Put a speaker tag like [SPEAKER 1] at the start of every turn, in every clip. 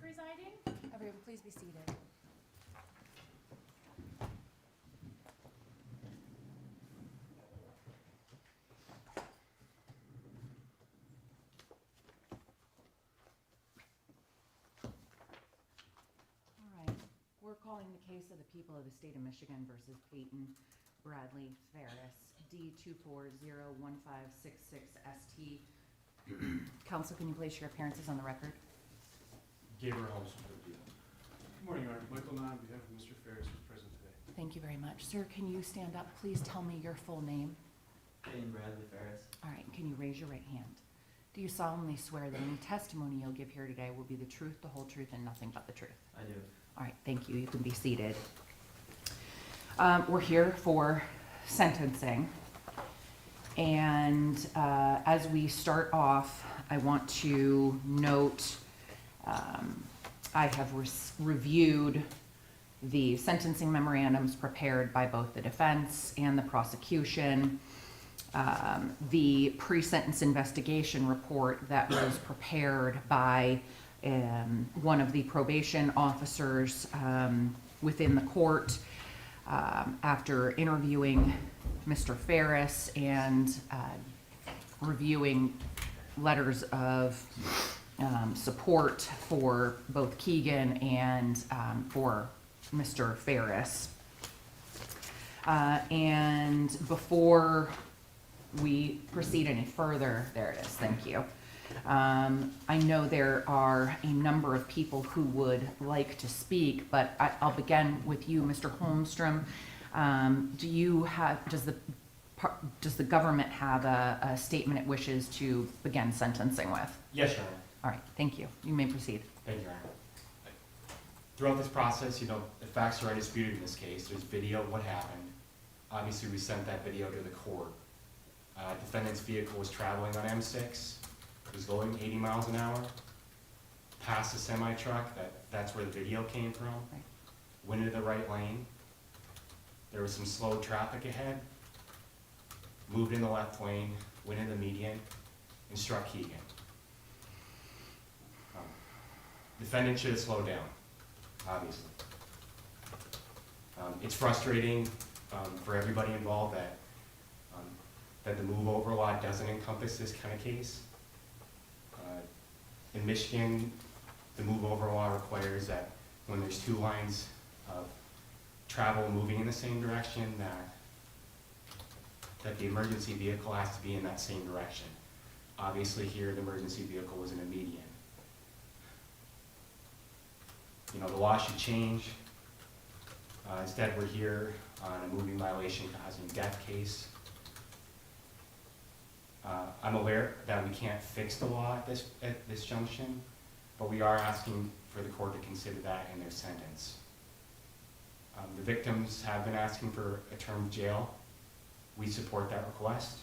[SPEAKER 1] presiding. Everyone, please be seated. All right, we're calling the case of the people of the state of Michigan versus Peyton Bradley Ferris, D2401566ST. Counsel, can you place your appearances on the record?
[SPEAKER 2] Gabriel Holmes for the deal.
[SPEAKER 3] Good morning, Your Honor. Michael Nunn, on behalf of Mr. Ferris, who's present today.
[SPEAKER 1] Thank you very much. Sir, can you stand up? Please tell me your full name.
[SPEAKER 4] Peyton Bradley Ferris.
[SPEAKER 1] All right, can you raise your right hand? Do you solemnly swear that any testimony you'll give here today will be the truth, the whole truth, and nothing but the truth?
[SPEAKER 4] I do.
[SPEAKER 1] All right, thank you. You can be seated. We're here for sentencing. And as we start off, I want to note I have reviewed the sentencing memorandums prepared by both the defense and the prosecution. The pre-sentence investigation report that was prepared by one of the probation officers within the court after interviewing Mr. Ferris and reviewing letters of support for both Keegan and for Mr. Ferris. And before we proceed any further, there it is, thank you. I know there are a number of people who would like to speak, but I'll begin with you, Mr. Holmstrom. Does the government have a statement it wishes to begin sentencing with?
[SPEAKER 2] Yes, Your Honor.
[SPEAKER 1] All right, thank you. You may proceed.
[SPEAKER 2] Thank you, Your Honor. Throughout this process, the facts are undisputed in this case. There's video of what happened. Obviously, we sent that video to the court. Defendant's vehicle was traveling on M6. It was going 80 miles an hour. Past the semi-truck, that's where the video came from.
[SPEAKER 1] Right.
[SPEAKER 2] Went into the right lane. There was some slow traffic ahead. Moved in the left lane, went in the median, and struck Keegan. Defendant should have slowed down, obviously. It's frustrating for everybody involved that the move over law doesn't encompass this kind of case. In Michigan, the move over law requires that when there's two lines of travel moving in the same direction, that the emergency vehicle has to be in that same direction. Obviously here, the emergency vehicle was in a median. The law should change. Instead, we're here on a moving violation causing death case. I'm aware that we can't fix the law at this junction, but we are asking for the court to consider that in their sentence. The victims have been asking for a term of jail. We support that request.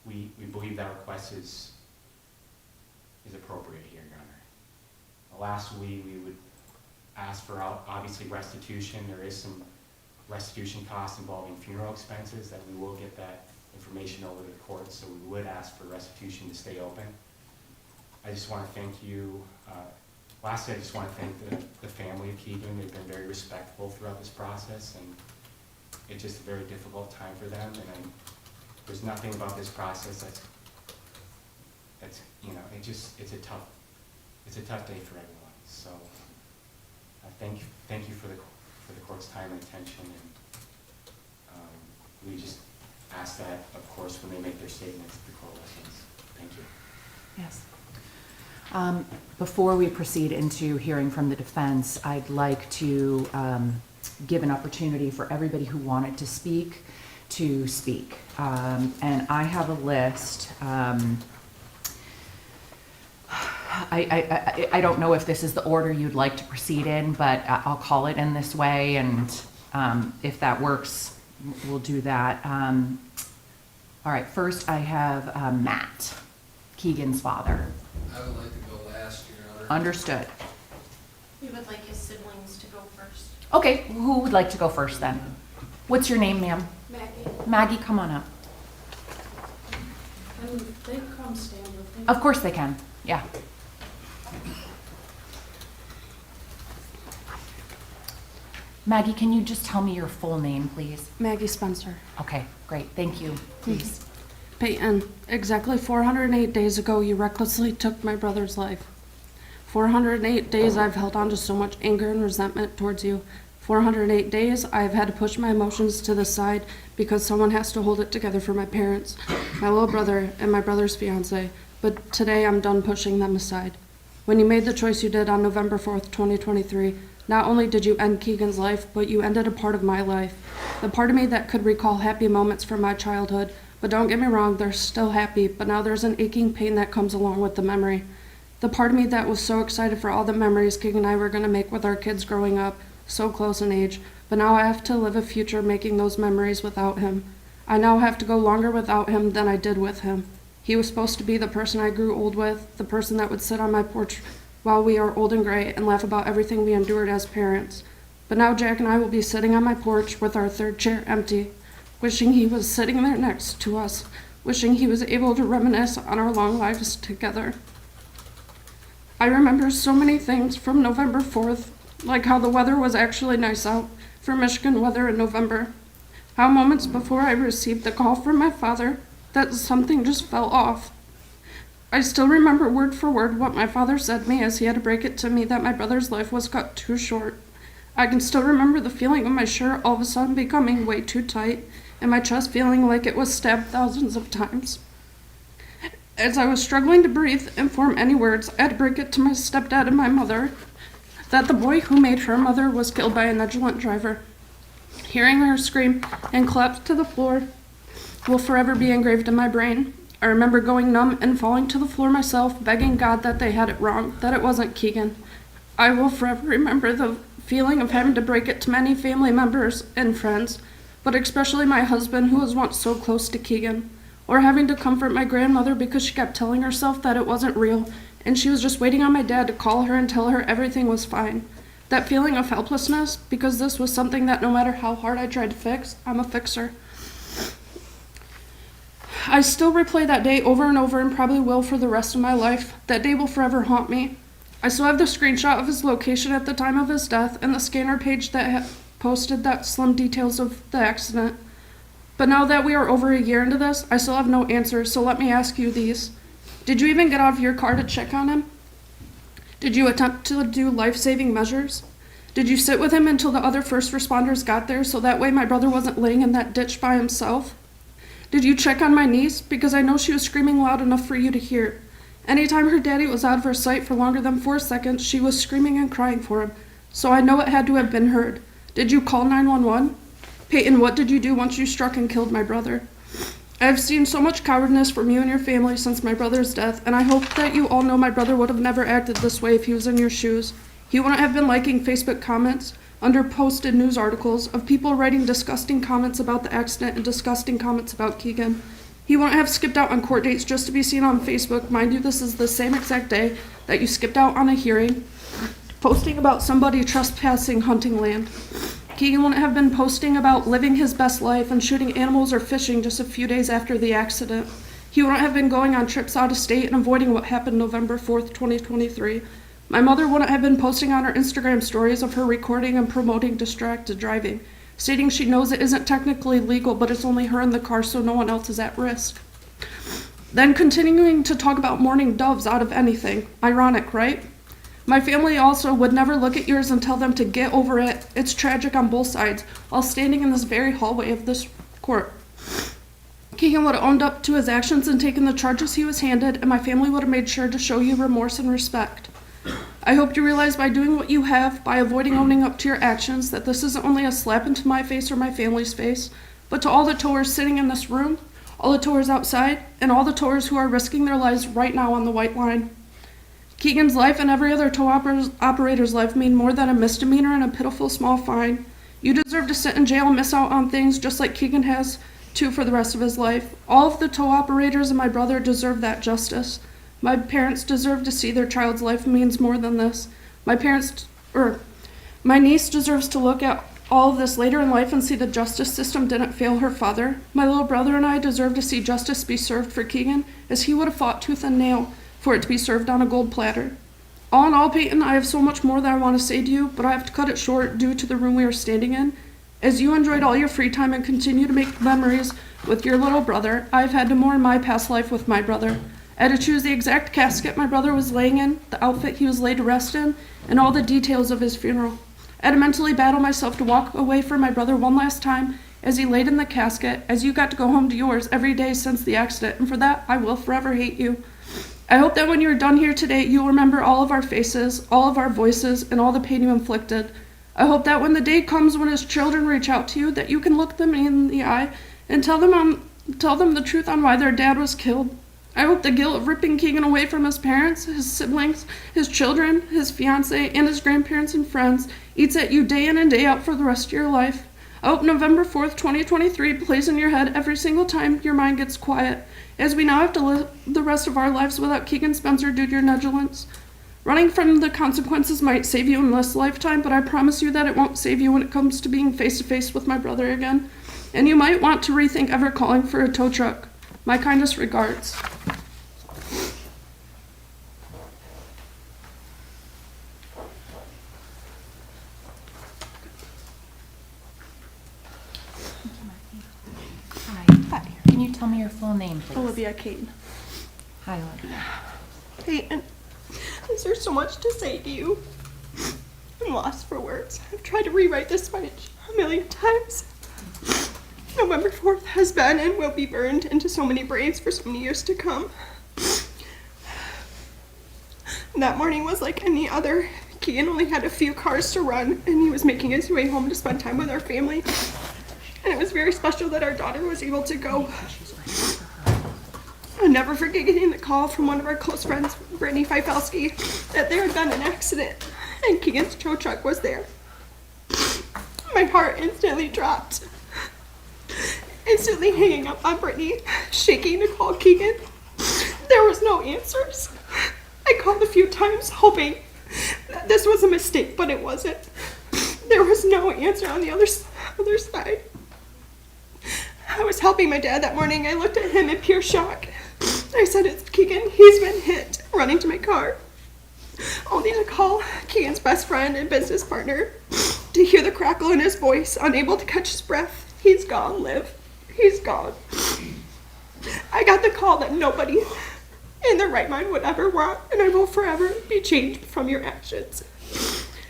[SPEAKER 2] We believe that request is appropriate here, Your Honor. Lastly, we would ask for obviously restitution. There is some restitution costs involving funeral expenses that we will get that information over to the court, so we would ask for restitution to stay open. I just want to thank you. Lastly, I just want to thank the family of Keegan. They've been very respectful throughout this process, and it's just a very difficult time for them. And there's nothing about this process that's it's a tough day for everyone. So thank you for the court's time and attention, and we just ask that, of course, when they make their statements, the court listens. Thank you.
[SPEAKER 1] Yes. Before we proceed into hearing from the defense, I'd like to give an opportunity for everybody who wanted to speak to speak. And I have a list. I don't know if this is the order you'd like to proceed in, but I'll call it in this way, and if that works, we'll do that. All right, first I have Matt, Keegan's father.
[SPEAKER 5] I would like to go last, Your Honor.
[SPEAKER 1] Understood.
[SPEAKER 6] We would like his siblings to go first.
[SPEAKER 1] Okay, who would like to go first then? What's your name, ma'am?
[SPEAKER 6] Maggie.
[SPEAKER 1] Maggie, come on up.
[SPEAKER 7] And they come stand with me.
[SPEAKER 1] Of course they can, yeah. Maggie, can you just tell me your full name, please?
[SPEAKER 7] Maggie Spencer.
[SPEAKER 1] Okay, great, thank you, please.
[SPEAKER 7] Peyton, exactly 408 days ago, you recklessly took my brother's life. 408 days I've held on to so much anger and resentment towards you. 408 days I've had to push my emotions to the side because someone has to hold it together for my parents, my little brother, and my brother's fiance. But today I'm done pushing them aside. When you made the choice you did on November 4th, 2023, not only did you end Keegan's life, but you ended a part of my life. The part of me that could recall happy moments from my childhood, but don't get me wrong, they're still happy, but now there's an aching pain that comes along with the memory. The part of me that was so excited for all the memories Keegan and I were going to make with our kids growing up, so close in age, but now I have to live a future making those memories without him. I now have to go longer without him than I did with him. He was supposed to be the person I grew old with, the person that would sit on my porch while we are old and gray and laugh about everything we endured as parents. But now Jack and I will be sitting on my porch with our third chair empty, wishing he was sitting there next to us, wishing he was able to reminisce on our long lives together. I remember so many things from November 4th, like how the weather was actually nice out for Michigan weather in November, how moments before I received the call from my father that something just fell off. I still remember word for word what my father said to me as he had to break it to me that my brother's life was cut too short. I can still remember the feeling of my shirt all of a sudden becoming way too tight and my chest feeling like it was stabbed thousands of times. As I was struggling to breathe and form any words, I had to break it to my stepdad and my mother that the boy who made her mother was killed by a negligent driver. Hearing her scream and collapse to the floor will forever be engraved in my brain. I remember going numb and falling to the floor myself, begging God that they had it wrong, that it wasn't Keegan. I will forever remember the feeling of having to break it to many family members and friends, but especially my husband, who was once so close to Keegan, or having to comfort my grandmother because she kept telling herself that it wasn't real, and she was just waiting on my dad to call her and tell her everything was fine. That feeling of helplessness, because this was something that no matter how hard I tried to fix, I'm a fixer. I still replay that day over and over and probably will for the rest of my life. That day will forever haunt me. I still have the screenshot of his location at the time of his death and the scanner page that posted that slim details of the accident. But now that we are over a year into this, I still have no answers, so let me ask you these. Did you even get out of your car to check on him? Did you attempt to do life-saving measures? Did you sit with him until the other first responders got there so that way my brother wasn't laying in that ditch by himself? Did you check on my niece? Because I know she was screaming loud enough for you to hear. Anytime her daddy was out of her sight for longer than 4 seconds, she was screaming and crying for him. So I know it had to have been heard. Did you call 911? Peyton, what did you do once you struck and killed my brother? I've seen so much cowardness from you and your family since my brother's death, and I hope that you all know my brother would have never acted this way if he was in your shoes. He wouldn't have been liking Facebook comments under posted news articles of people writing disgusting comments about the accident and disgusting comments about Keegan. He wouldn't have skipped out on court dates just to be seen on Facebook. Mind you, this is the same exact day that you skipped out on a hearing, posting about somebody trespassing hunting land. Keegan wouldn't have been posting about living his best life and shooting animals or fishing just a few days after the accident. He wouldn't have been going on trips out of state and avoiding what happened November 4th, 2023. My mother wouldn't have been posting on her Instagram stories of her recording and promoting distracted driving, stating she knows it isn't technically legal, but it's only her in the car so no one else is at risk. Then continuing to talk about mourning doves out of anything. Ironic, right? My family also would never look at yours and tell them to get over it. It's tragic on both sides, while standing in this very hallway of this court. Keegan would have owned up to his actions and taken the charges he was handed, and my family would have made sure to show you remorse and respect. I hope you realize by doing what you have, by avoiding owning up to your actions, that this isn't only a slap into my face or my family's face, but to all the towers sitting in this room, all the towers outside, and all the towers who are risking their lives right now on the white line. Keegan's life and every other tow operator's life mean more than a misdemeanor and a pitiful small fine. You deserve to sit in jail and miss out on things just like Keegan has to for the rest of his life. All of the tow operators and my brother deserve that justice. My parents deserve to see their child's life means more than this. My niece deserves to look at all of this later in life and see the justice system didn't fail her father, my little brother and I deserve to see justice be served for Keegan, as he would have fought tooth and nail for it to be served on a gold platter. All in all, Peyton, I have so much more that I want to say to you, but I have to cut it short due to the room we are standing in. As you enjoyed all your free time and continue to make memories with your little brother, I've had to mourn my past life with my brother. I had to choose the exact casket my brother was laying in, the outfit he was laid to rest in, and all the details of his funeral. I had to mentally battle myself to walk away from my brother one last time as he laid in the casket, as you got to go home to yours every day since the accident, and for that I will forever hate you. I hope that when you are done here today, you'll remember all of our faces, all of our voices, and all the pain you inflicted. I hope that when the day comes when his children reach out to you, that you can look them in the eye and tell them the truth on why their dad was killed. I hope the guilt of ripping Keegan away from his parents, his siblings, his children, his fiance, and his grandparents and friends eats at you day in and day out for the rest of your life. I hope November 4th, 2023 plays in your head every single time your mind gets quiet, as we now have to live the rest of our lives without Keegan Spencer due to your negligence. Running from the consequences might save you in this lifetime, but I promise you that it won't save you when it comes to being face to face with my brother again. And you might want to rethink ever calling for a tow truck. My kindest regards.
[SPEAKER 1] Hi. Can you tell me your full name, please?
[SPEAKER 7] Olivia Kane.
[SPEAKER 1] Hi, Olivia.
[SPEAKER 8] Peyton, there's so much to say to you. I'm lost for words. I've tried to rewrite this speech a million times. November 4th has been and will be burned into so many brains for so many years to come. That morning was like any other. Keegan only had a few cars to run, and he was making his way home to spend time with our family. And it was very special that our daughter was able to go. I'll never forget getting the call from one of our close friends, Brittany Fifelsky, that there had been an accident, and Keegan's tow truck was there. My heart instantly dropped. Instantly hanging up on Brittany, shaking to call Keegan. There was no answers. I called a few times, hoping that this was a mistake, but it wasn't. There was no answer on the other side. I was helping my dad that morning. I looked at him in pure shock. I said, "It's Keegan. He's been hit," running to my car. Only to call Keegan's best friend and business partner to hear the crackle in his voice, unable to catch his breath. "He's gone, Liv. He's gone." I got the call that nobody in their right mind would ever want, and I will forever be changed from your actions.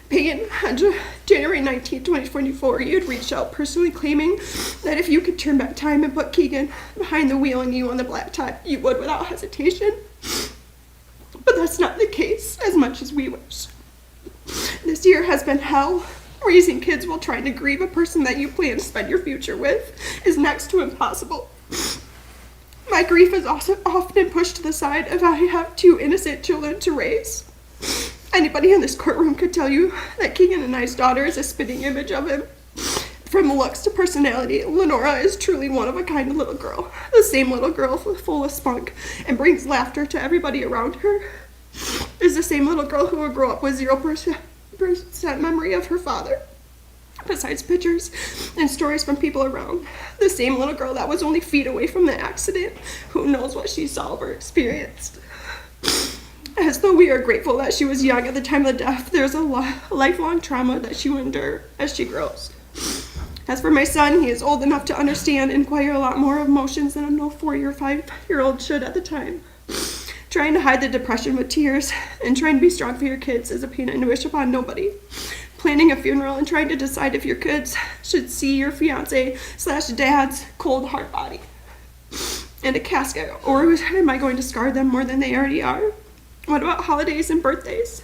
[SPEAKER 8] Peyton, on January 19, 2024, you had reached out personally claiming that if you could turn back time and put Keegan behind the wheel and you on the blacktop, you would without hesitation. But that's not the case, as much as we wish. This year has been hell. Raising kids while trying to grieve a person that you plan to spend your future with is next to impossible. My grief is also often pushed to the side if I have two innocent children to raise. Anybody in this courtroom could tell you that Keegan and I's daughter is a spitting image of him. From looks to personality, Lenora is truly one of a kind little girl. The same little girl full of spunk and brings laughter to everybody around her. Is the same little girl who will grow up with 0% memory of her father, besides pictures and stories from people around. The same little girl that was only feet away from the accident, who knows what she saw or experienced. As though we are grateful that she was young at the time of the death, there's a lifelong trauma that she will endure as she grows. As for my son, he is old enough to understand and acquire a lot more emotions than a no 4 or 5-year-old should at the time. Trying to hide the depression with tears and trying to be strong for your kids is a pain and wish upon nobody. Planning a funeral and trying to decide if your kids should see your fiance/dad's cold hard body in a casket, or am I going to scar them more than they already are? What about holidays and birthdays?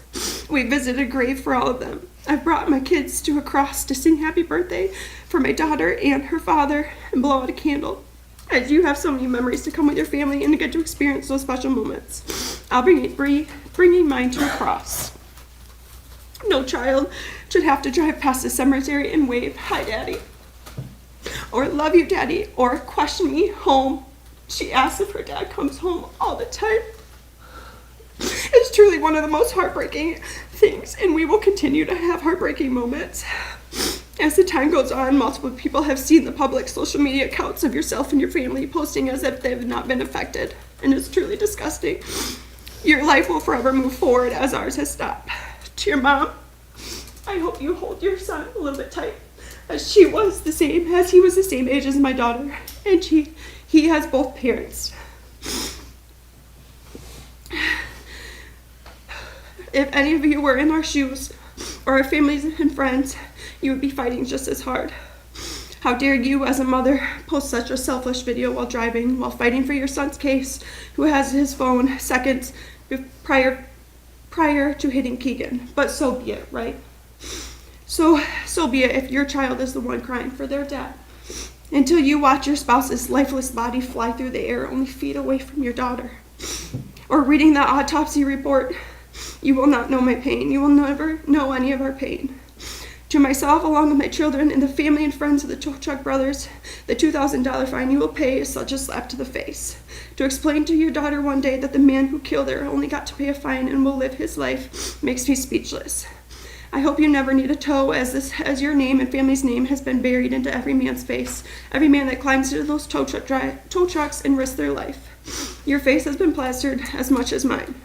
[SPEAKER 8] We visited a grave for all of them. I've brought my kids to a cross to sing happy birthday for my daughter and her father and blow out a candle. As you have so many memories to come with your family and to get to experience those special moments, I'll bringing mine to a cross. No child should have to drive past the cemetery and wave, "Hi, Daddy," or "Love you, Daddy," or question me home. She asks if her dad comes home all the time. It's truly one of the most heartbreaking things, and we will continue to have heartbreaking moments. As the time goes on, multiple people have seen the public social media accounts of yourself and your family posting as if they have not been affected, and it's truly disgusting. Your life will forever move forward as ours has stopped. To your mom, I hope you hold your son a little bit tight, as he was the same age as my daughter, and he has both parents. If any of you were in our shoes, or our families and friends, you would be fighting just as hard. How dare you, as a mother, post such a selfish video while driving, while fighting for your son's case, who has his phone seconds prior to hitting Keegan. But so be it, right? So be it if your child is the one crying for their dad. Until you watch your spouse's lifeless body fly through the air only feet away from your daughter. Or reading the autopsy report, you will not know my pain. You will never know any of our pain. To myself, along with my children and the family and friends of the Chochuk brothers, the $2,000 fine you will pay is such a slap to the face. To explain to your daughter one day that the man who killed her only got to pay a fine and will live his life makes me speechless. I hope you never need a toe, as your name and family's name has been buried into every man's face, every man that climbs into those tow trucks and risks their life. Your face has been plastered as much as mine.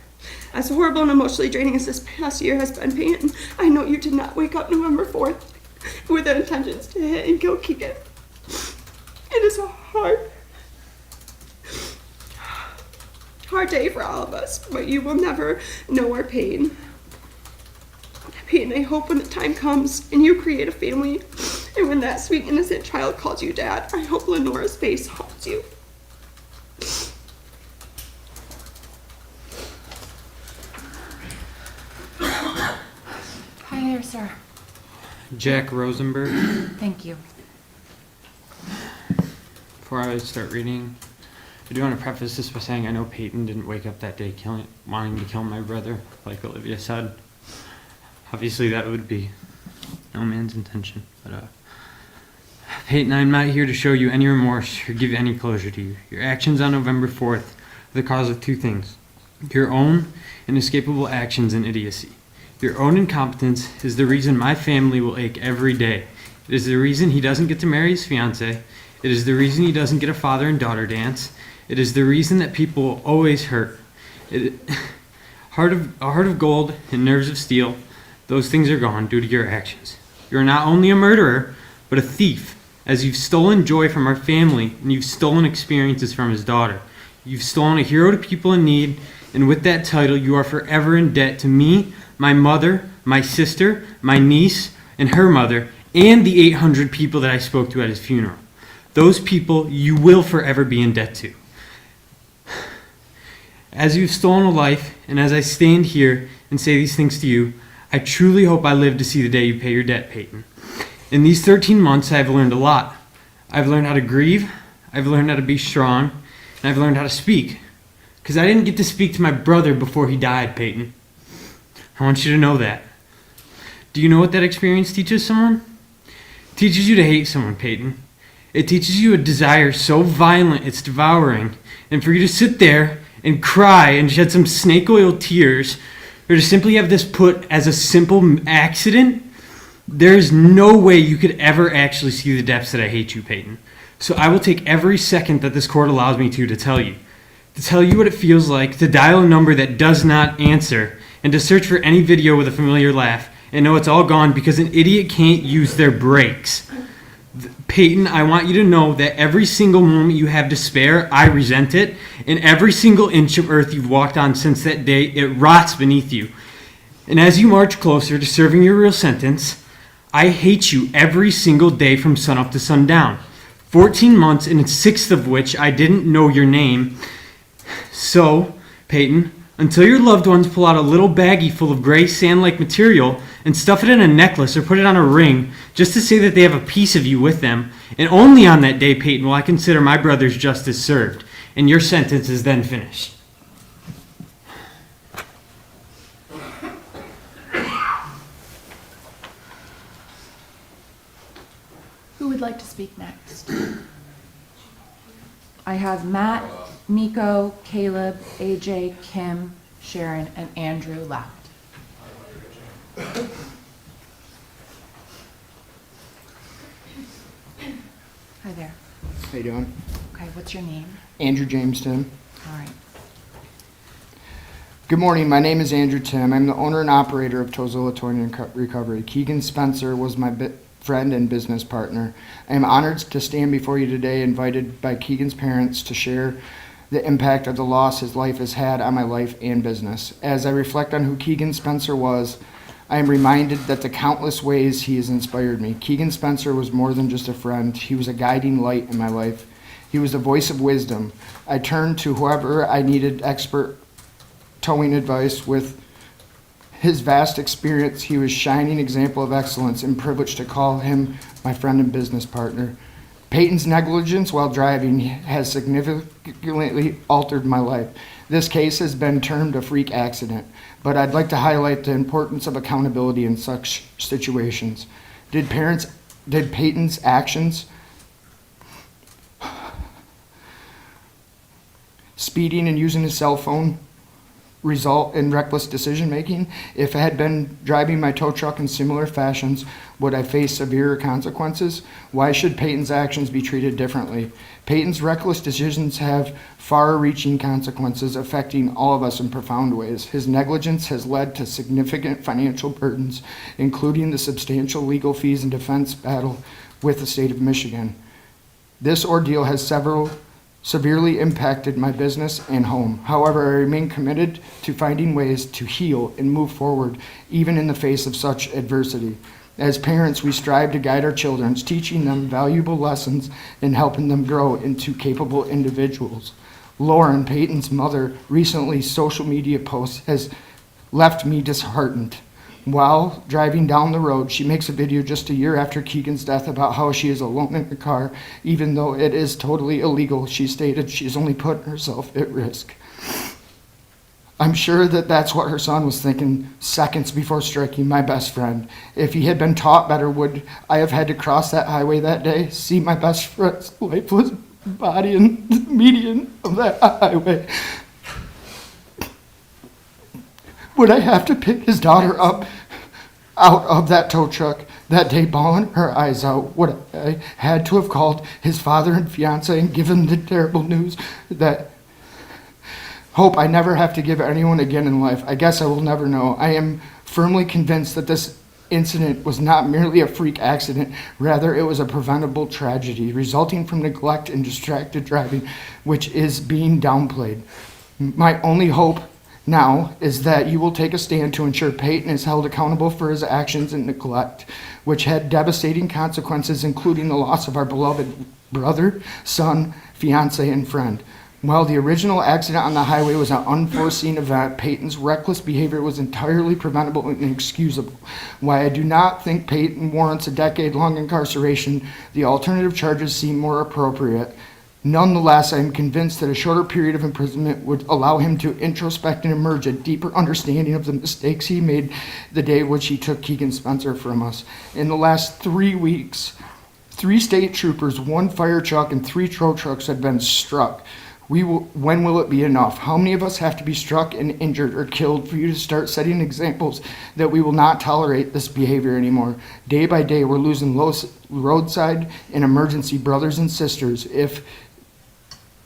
[SPEAKER 8] As horrible and emotionally draining as this past year has been, Peyton, I know you did not wake up November 4th with the intentions to hit and kill Keegan. It is a hard day for all of us, but you will never know our pain. Peyton, I hope when the time comes and you create a family, and when that sweet innocent child calls you dad, I hope Lenora's face haunts you.
[SPEAKER 1] Hi there, sir.
[SPEAKER 9] Jack Rosenberg.
[SPEAKER 1] Thank you.
[SPEAKER 9] Before I start reading, I do want to preface this by saying I know Peyton didn't wake up that day wanting to kill my brother, like Olivia said. Obviously, that would be no man's intention. But Peyton, I'm not here to show you any remorse or give any closure to you. Your actions on November 4th are the cause of two things: your own inescapable actions and idiocy. Your own incompetence is the reason my family will ache every day. It is the reason he doesn't get to marry his fiance. It is the reason he doesn't get a father and daughter dance. It is the reason that people will always hurt. A heart of gold and nerves of steel, those things are gone due to your actions. You are not only a murderer, but a thief, as you've stolen joy from our family and you've stolen experiences from his daughter. You've stolen a hero to people in need, and with that title, you are forever in debt to me, my mother, my sister, my niece, and her mother, and the 800 people that I spoke to at his funeral. Those people you will forever be in debt to. As you've stolen a life, and as I stand here and say these things to you, I truly hope I live to see the day you pay your debt, Peyton. In these 13 months, I've learned a lot. I've learned how to grieve, I've learned how to be strong, and I've learned how to speak. Because I didn't get to speak to my brother before he died, Peyton. I want you to know that. Do you know what that experience teaches someone? It teaches you to hate someone, Peyton. It teaches you a desire so violent it's devouring. And for you to sit there and cry and shed some snake oil tears, or to simply have this put as a simple accident, there is no way you could ever actually see the depths that I hate you, Peyton. So I will take every second that this court allows me to tell you. To tell you what it feels like to dial a number that does not answer, and to search for any video with a familiar laugh and know it's all gone because an idiot can't use their brakes. Peyton, I want you to know that every single moment you have to spare, I resent it, and every single inch of earth you've walked on since that day, it rots beneath you. And as you march closer to serving your real sentence, I hate you every single day from sunup to sundown. 14 months, and 6 of which I didn't know your name. So, Peyton, until your loved ones pull out a little baggie full of gray sand-like material and stuff it in a necklace or put it on a ring just to say that they have a piece of you with them, and only on that day, Peyton, will I consider my brother's justice served, and your sentence is then finished.
[SPEAKER 1] Who would like to speak next? I have Matt, Miko, Caleb, AJ, Kim, Sharon, and Andrew left.
[SPEAKER 10] How you doing?
[SPEAKER 1] Okay, what's your name?
[SPEAKER 10] Andrew James Tim.
[SPEAKER 1] All right.
[SPEAKER 10] Good morning. My name is Andrew Tim. I'm the owner and operator of Tozilla Towing and Recovery. Keegan Spencer was my friend and business partner. I am honored to stand before you today, invited by Keegan's parents to share the impact of the loss his life has had on my life and business. As I reflect on who Keegan Spencer was, I am reminded that the countless ways he has inspired me. Keegan Spencer was more than just a friend. He was a guiding light in my life. He was the voice of wisdom. I turned to whoever I needed expert towing advice. With his vast experience, he was a shining example of excellence and privileged to call him my friend and business partner. Peyton's negligence while driving has significantly altered my life. This case has been termed a freak accident, but I'd like to highlight the importance of accountability in such situations. Did Peyton's actions, speeding and using his cell phone, result in reckless decision making? If I had been driving my tow truck in similar fashions, would I face severe consequences? Why should Peyton's actions be treated differently? Peyton's reckless decisions have far-reaching consequences affecting all of us in profound ways. His negligence has led to significant financial burdens, including the substantial legal fees and defense battle with the state of Michigan. This ordeal has severely impacted my business and home. However, I remain committed to finding ways to heal and move forward, even in the face of such adversity. As parents, we strive to guide our children, teaching them valuable lessons and helping them grow into capable individuals. Lauren, Peyton's mother, recently social media post has left me disheartened. While driving down the road, she makes a video just a year after Keegan's death about how she is alone in the car. Even though it is totally illegal, she stated she's only putting herself at risk. I'm sure that that's what her son was thinking seconds before striking my best friend. If he had been taught better, would I have had to cross that highway that day, see my best friend's lifeless body in the median of that highway? Would I have to pick his daughter up out of that tow truck that day, bawling her eyes out? Would I had to have called his father and fiance and given the terrible news that hope I never have to give anyone again in life? I guess I will never know. I am firmly convinced that this incident was not merely a freak accident. Rather, it was a preventable tragedy resulting from neglect and distracted driving, which is being downplayed. My only hope now is that you will take a stand to ensure Peyton is held accountable for his actions and neglect, which had devastating consequences, including the loss of our beloved brother, son, fiance, and friend. While the original accident on the highway was an unforeseen event, Peyton's reckless behavior was entirely preventable and inexcusable. While I do not think Peyton warrants a decade-long incarceration, the alternative charges seem more appropriate. Nonetheless, I am convinced that a shorter period of imprisonment would allow him to introspect and emerge a deeper understanding of the mistakes he made the day which he took Keegan Spencer from us. In the last 3 weeks, 3 state troopers, 1 fire truck, and 3 tow trucks had been struck. When will it be enough? How many of us have to be struck and injured or killed for you to start setting examples that we will not tolerate this behavior anymore? Day by day, we're losing roadside and emergency brothers and sisters. If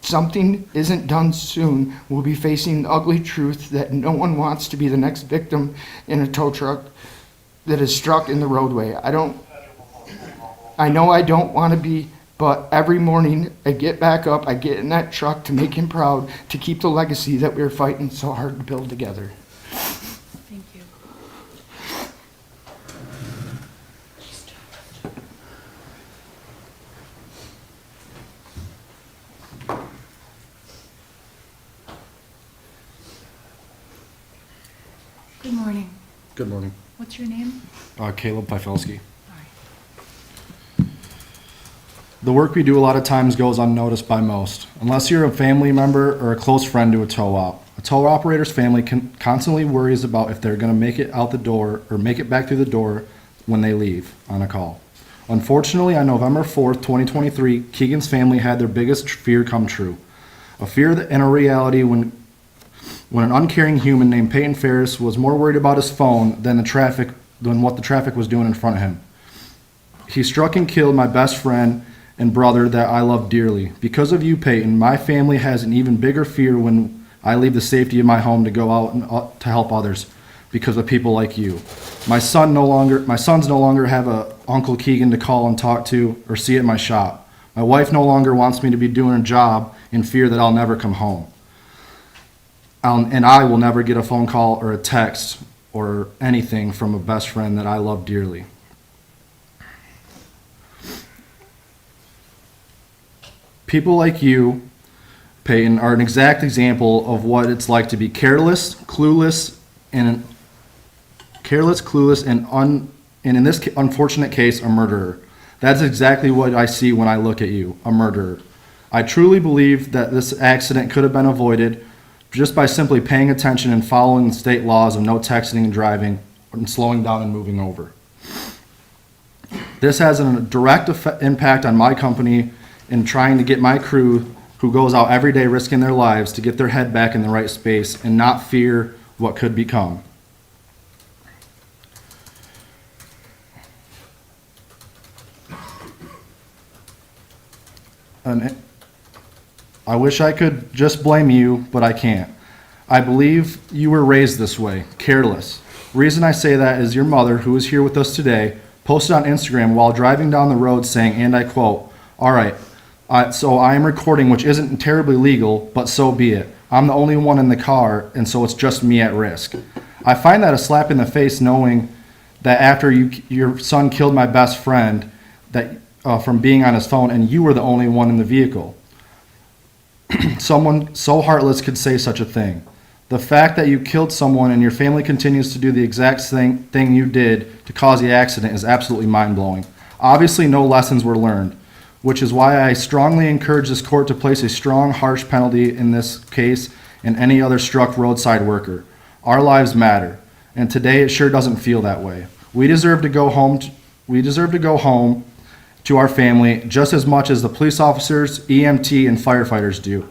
[SPEAKER 10] something isn't done soon, we'll be facing the ugly truth that no one wants to be the next victim in a tow truck that is struck in the roadway. I know I don't want to be, but every morning I get back up, I get in that truck to make him proud, to keep the legacy that we're fighting so hard to build together.
[SPEAKER 1] Thank you. Good morning.
[SPEAKER 3] Good morning.
[SPEAKER 1] What's your name?
[SPEAKER 3] Caleb Pifelsky.
[SPEAKER 1] All right.
[SPEAKER 3] The work we do a lot of times goes unnoticed by most, unless you're a family member or a close friend to a tow op. A tow operator's family constantly worries about if they're going to make it out the door or make it back through the door when they leave on a call. Unfortunately, on November 4th, 2023, Keegan's family had their biggest fear come true. A fear that in a reality when an uncaring human named Peyton Ferris was more worried about his phone than what the traffic was doing in front of him. He struck and killed my best friend and brother that I love dearly. Because of you, Peyton, my family has an even bigger fear when I leave the safety of my home to go out and to help others because of people like you. My sons no longer have a Uncle Keegan to call and talk to or see at my shop. My wife no longer wants me to be doing a job in fear that I'll never come home. And I will never get a phone call or a text or anything from a best friend that I love dearly. People like you, Peyton, are an exact example of what it's like to be careless, clueless, and in this unfortunate case, a murderer. That's exactly what I see when I look at you, a murderer. I truly believe that this accident could have been avoided just by simply paying attention and following the state laws of no texting and driving and slowing down and moving over. This has a direct impact on my company in trying to get my crew who goes out every day risking their lives to get their head back in the right space and not fear what could become. And I wish I could just blame you, but I can't. I believe you were raised this way, careless. Reason I say that is your mother, who is here with us today, posted on Instagram while driving down the road saying, and I quote, "All right, so I am recording, which isn't terribly legal, but so be it. I'm the only one in the car, and so it's just me at risk." I find that a slap in the face knowing that after your son killed my best friend that from being on his phone, and you were the only one in the vehicle. Someone so heartless could say such a thing. The fact that you killed someone and your family continues to do the exact thing you did to cause the accident is absolutely mind-blowing. Obviously, no lessons were learned, which is why I strongly encourage this court to place a strong, harsh penalty in this case and any other struck roadside worker. Our lives matter, and today it sure doesn't feel that way. We deserve to go home to our family just as much as the police officers, EMT, and firefighters do.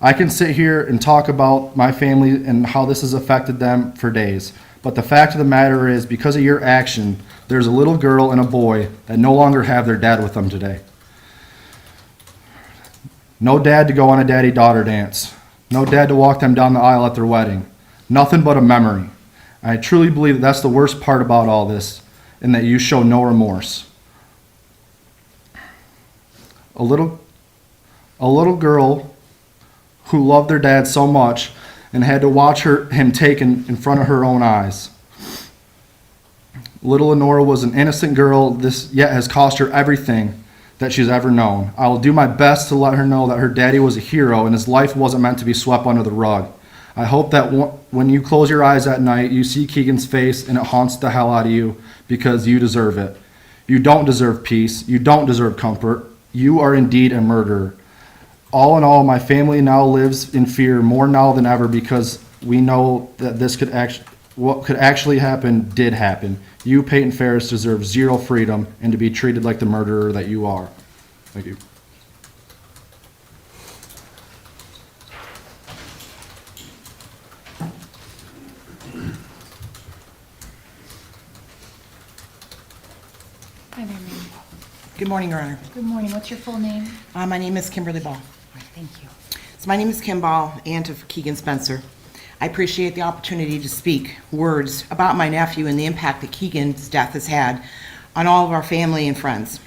[SPEAKER 3] I can sit here and talk about my family and how this has affected them for days, but the fact of the matter is, because of your action, there's a little girl and a boy that no longer have their dad with them today. No dad to go on a daddy-daughter dance. No dad to walk them down the aisle at their wedding. Nothing but a memory. I truly believe that's the worst part about all this, and that you show no remorse. A little girl who loved their dad so much and had to watch him taken in front of her own eyes. Little Lenora was an innocent girl, this yet has cost her everything that she's ever known. I will do my best to let her know that her daddy was a hero and his life wasn't meant to be swept under the rug. I hope that when you close your eyes at night, you see Keegan's face and it haunts the hell out of you because you deserve it. You don't deserve peace. You don't deserve comfort. You are indeed a murderer. All in all, my family now lives in fear more now than ever because we know that what could actually happen did happen. You, Peyton Ferris, deserve zero freedom and to be treated like the murderer that you are. Thank you.
[SPEAKER 1] Hi there, ma'am.
[SPEAKER 11] Good morning, Your Honor.
[SPEAKER 1] Good morning. What's your full name?
[SPEAKER 11] My name is Kimberly Ball.
[SPEAKER 1] Thank you.
[SPEAKER 11] So my name is Kim Ball, aunt of Keegan Spencer. I appreciate the opportunity to speak words about my nephew and the impact that Keegan's death has had on all of our family and friends.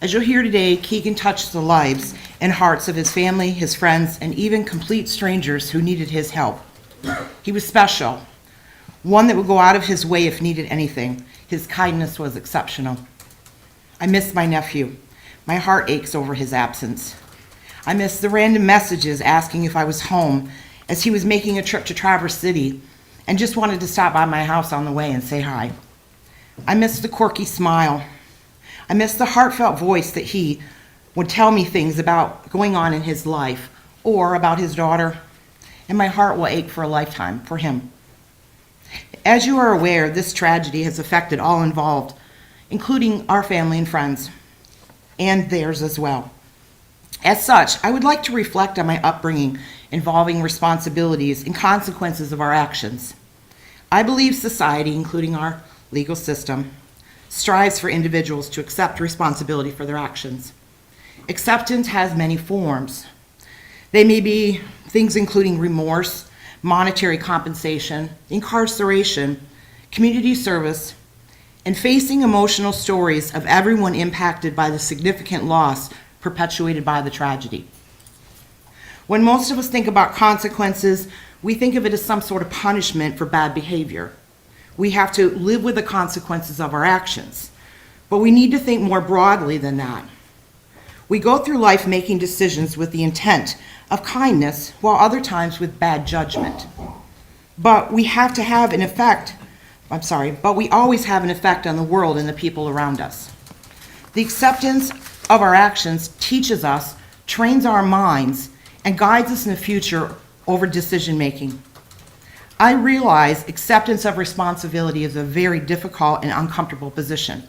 [SPEAKER 11] As you'll hear today, Keegan touched the lives and hearts of his family, his friends, and even complete strangers who needed his help. He was special, one that would go out of his way if needed anything. His kindness was exceptional. I miss my nephew. My heart aches over his absence. I miss the random messages asking if I was home as he was making a trip to Traverse City and just wanted to stop by my house on the way and say hi. I miss the quirky smile. I miss the heartfelt voice that he would tell me things about going on in his life or about his daughter, and my heart will ache for a lifetime for him. As you are aware, this tragedy has affected all involved, including our family and friends, and theirs as well. As such, I would like to reflect on my upbringing involving responsibilities and consequences of our actions. I believe society, including our legal system, strives for individuals to accept responsibility for their actions. Acceptance has many forms. They may be things including remorse, monetary compensation, incarceration, community service, and facing emotional stories of everyone impacted by the significant loss perpetuated by the tragedy. When most of us think about consequences, we think of it as some sort of punishment for bad behavior. We have to live with the consequences of our actions. But we need to think more broadly than that. We go through life making decisions with the intent of kindness, while other times with bad judgment. But we have to have an effect, but we always have an effect on the world and the people around us. The acceptance of our actions teaches us, trains our minds, and guides us in the future over decision making. I realize acceptance of responsibility is a very difficult and uncomfortable position.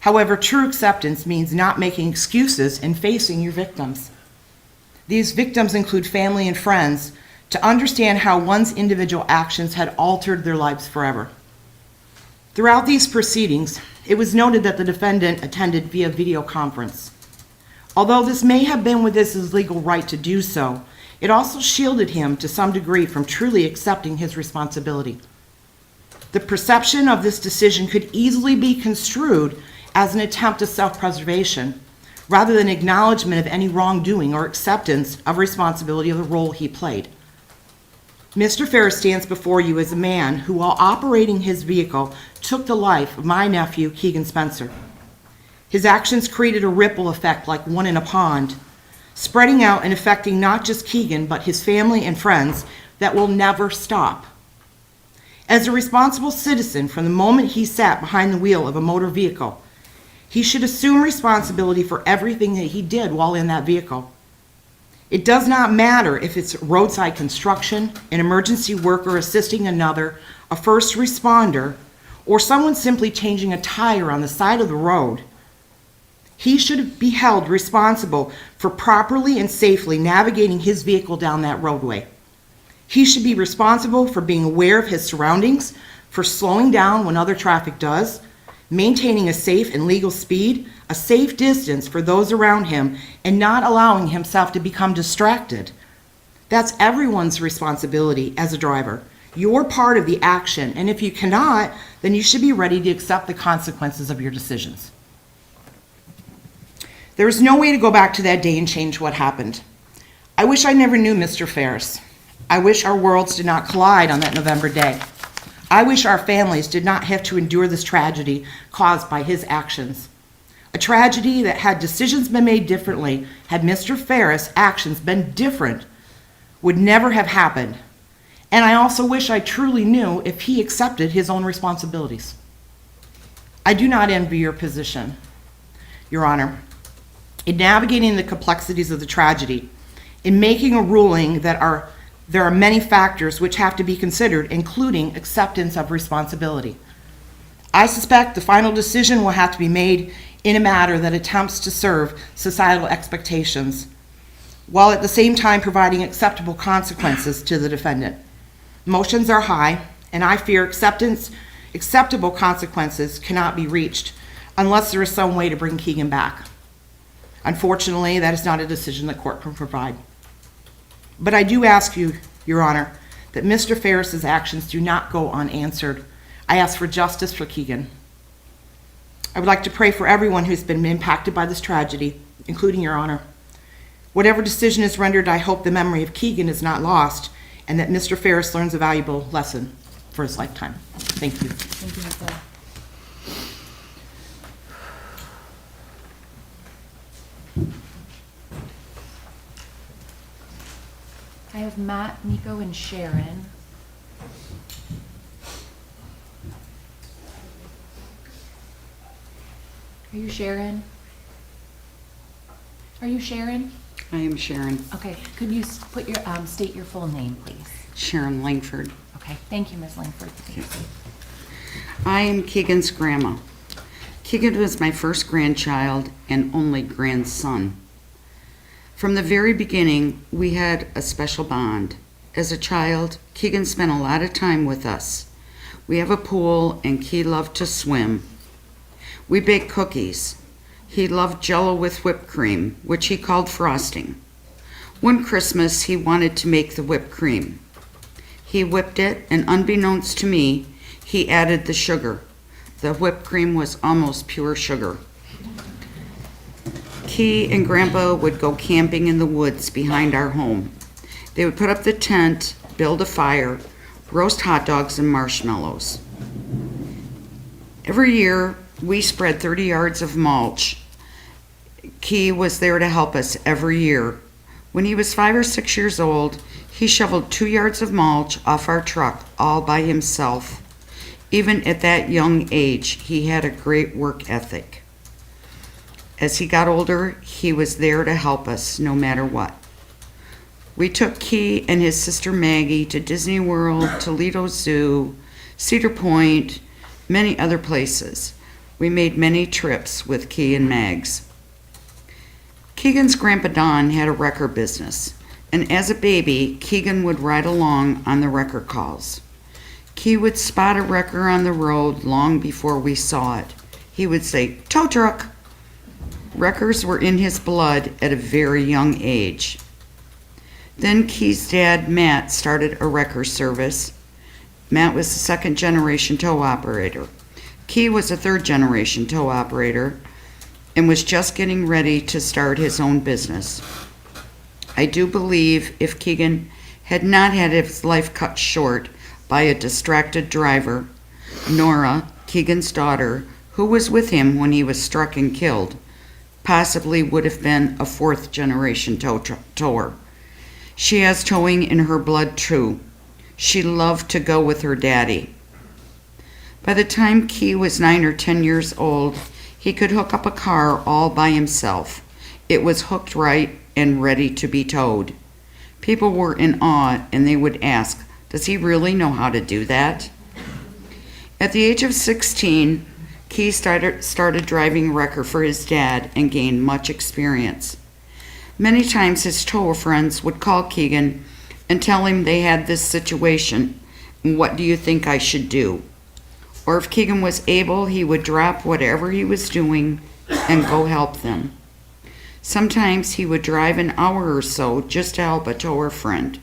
[SPEAKER 11] However, true acceptance means not making excuses and facing your victims. These victims include family and friends, to understand how one's individual actions had altered their lives forever. Throughout these proceedings, it was noted that the defendant attended via video conference. Although this may have been within his legal right to do so, it also shielded him to some degree from truly accepting his responsibility. The perception of this decision could easily be construed as an attempt of self-preservation, rather than acknowledgement of any wrongdoing or acceptance of responsibility of the role he played. Mr. Ferris stands before you as a man who, while operating his vehicle, took the life of my nephew, Keegan Spencer. His actions created a ripple effect like one in a pond, spreading out and affecting not just Keegan, but his family and friends that will never stop. As a responsible citizen, from the moment he sat behind the wheel of a motor vehicle, he should assume responsibility for everything that he did while in that vehicle. It does not matter if it's roadside construction, an emergency worker assisting another, a first responder, or someone simply changing a tire on the side of the road. He should be held responsible for properly and safely navigating his vehicle down that roadway. He should be responsible for being aware of his surroundings, for slowing down when other traffic does, maintaining a safe and legal speed, a safe distance for those around him, and not allowing himself to become distracted. That's everyone's responsibility as a driver. You're part of the action, and if you cannot, then you should be ready to accept the consequences of your decisions. There is no way to go back to that day and change what happened. I wish I never knew Mr. Ferris. I wish our worlds did not collide on that November day. I wish our families did not have to endure this tragedy caused by his actions. A tragedy that, had decisions been made differently, had Mr. Ferris' actions been different, would never have happened. And I also wish I truly knew if he accepted his own responsibilities. I do not envy your position, Your Honor. In navigating the complexities of the tragedy, in making a ruling there are many factors which have to be considered, including acceptance of responsibility. I suspect the final decision will have to be made in a matter that attempts to serve societal expectations, while at the same time providing acceptable consequences to the defendant. Emotions are high, and I fear acceptable consequences cannot be reached unless there is some way to bring Keegan back. Unfortunately, that is not a decision the court can provide. But I do ask you, Your Honor, that Mr. Ferris's actions do not go unanswered. I ask for justice for Keegan. I would like to pray for everyone who's been impacted by this tragedy, including Your Honor. Whatever decision is rendered, I hope the memory of Keegan is not lost and that Mr. Ferris learns a valuable lesson for his lifetime. Thank you.
[SPEAKER 1] Thank you, Nicole. I have Matt, Nico, and Sharon. Are you Sharon? Are you Sharon?
[SPEAKER 12] I am Sharon.
[SPEAKER 1] Okay, could you put your, state your full name, please?
[SPEAKER 12] Sharon Langford.
[SPEAKER 1] Okay, thank you, Ms. Langford.
[SPEAKER 12] I am Keegan's grandma. Keegan was my first grandchild and only grandson. From the very beginning, we had a special bond. As a child, Keegan spent a lot of time with us. We have a pool and he loved to swim. We baked cookies. He loved Jell-O with whipped cream, which he called frosting. One Christmas, he wanted to make the whipped cream. He whipped it, and unbeknownst to me, he added the sugar. The whipped cream was almost pure sugar. Key and Grandpa would go camping in the woods behind our home. They would put up the tent, build a fire, roast hot dogs and marshmallows. Every year, we spread 30 yards of mulch. Key was there to help us every year. When he was 5 or 6 years old, he shoveled 2 yards of mulch off our truck all by himself. Even at that young age, he had a great work ethic. As he got older, he was there to help us no matter what. We took Key and his sister Maggie to Disney World, Toledo Zoo, Cedar Point, many other places. We made many trips with Key and Mags. Keegan's Grandpa Don had a record business, and as a baby, Keegan would ride along on the record calls. Key would spot a wrecker on the road long before we saw it. He would say, "Tow truck!" Wreckers were in his blood at a very young age. Then Key's dad, Matt, started a wrecker service. Matt was a second-generation tow operator. Key was a third-generation tow operator and was just getting ready to start his own business. I do believe if Keegan had not had his life cut short by a distracted driver, Nora, Keegan's daughter, who was with him when he was struck and killed, possibly would have been a fourth-generation tower. She has towing in her blood too. She loved to go with her daddy. By the time Key was 9 or 10 years old, he could hook up a car all by himself. It was hooked right and ready to be towed. People were in awe and they would ask, "Does he really know how to do that?" At the age of 16, Key started driving wrecker for his dad and gained much experience. Many times his tow friends would call Keegan and tell him they had this situation, and what do you think I should do? Or if Keegan was able, he would drop whatever he was doing and go help them. Sometimes he would drive an hour or so just to help a tower friend.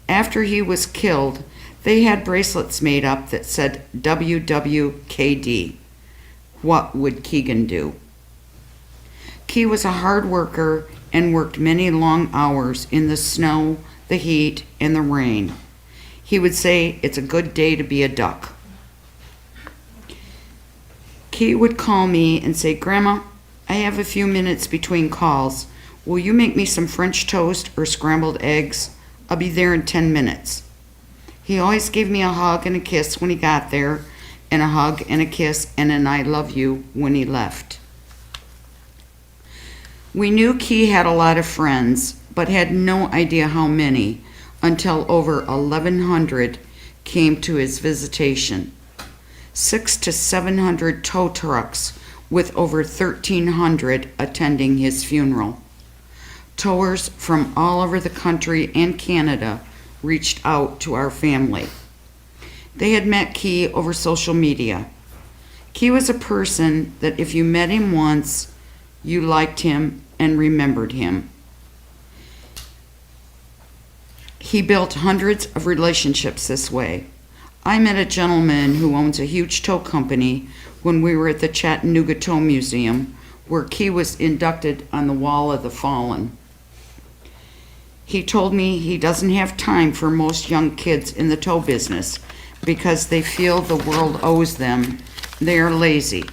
[SPEAKER 12] After he was killed, they had bracelets made up that said WWKD. What would Keegan do? Key was a hard worker and worked many long hours in the snow, the heat, and the rain. He would say, "It's a good day to be a duck." Key would call me and say, "Grandma, I have a few minutes between calls. Will you make me some French toast or scrambled eggs? I'll be there in 10 minutes. He always gave me a hug and a kiss when he got there, and a hug and a kiss and an "I love you" when he left. We knew Key had a lot of friends, but had no idea how many until over 1,100 came to his visitation. 600 to 700 tow trucks with over 1,300 attending his funeral. Towers from all over the country and Canada reached out to our family. They had met Key over social media. Key was a person that if you met him once, you liked him and remembered him. He built hundreds of relationships this way. I met a gentleman who owns a huge tow company when we were at the Chattanooga Tow Museum, where Key was inducted on the Wall of the Fallen. He told me he doesn't have time for most young kids in the tow business because they feel the world owes them. They are lazy.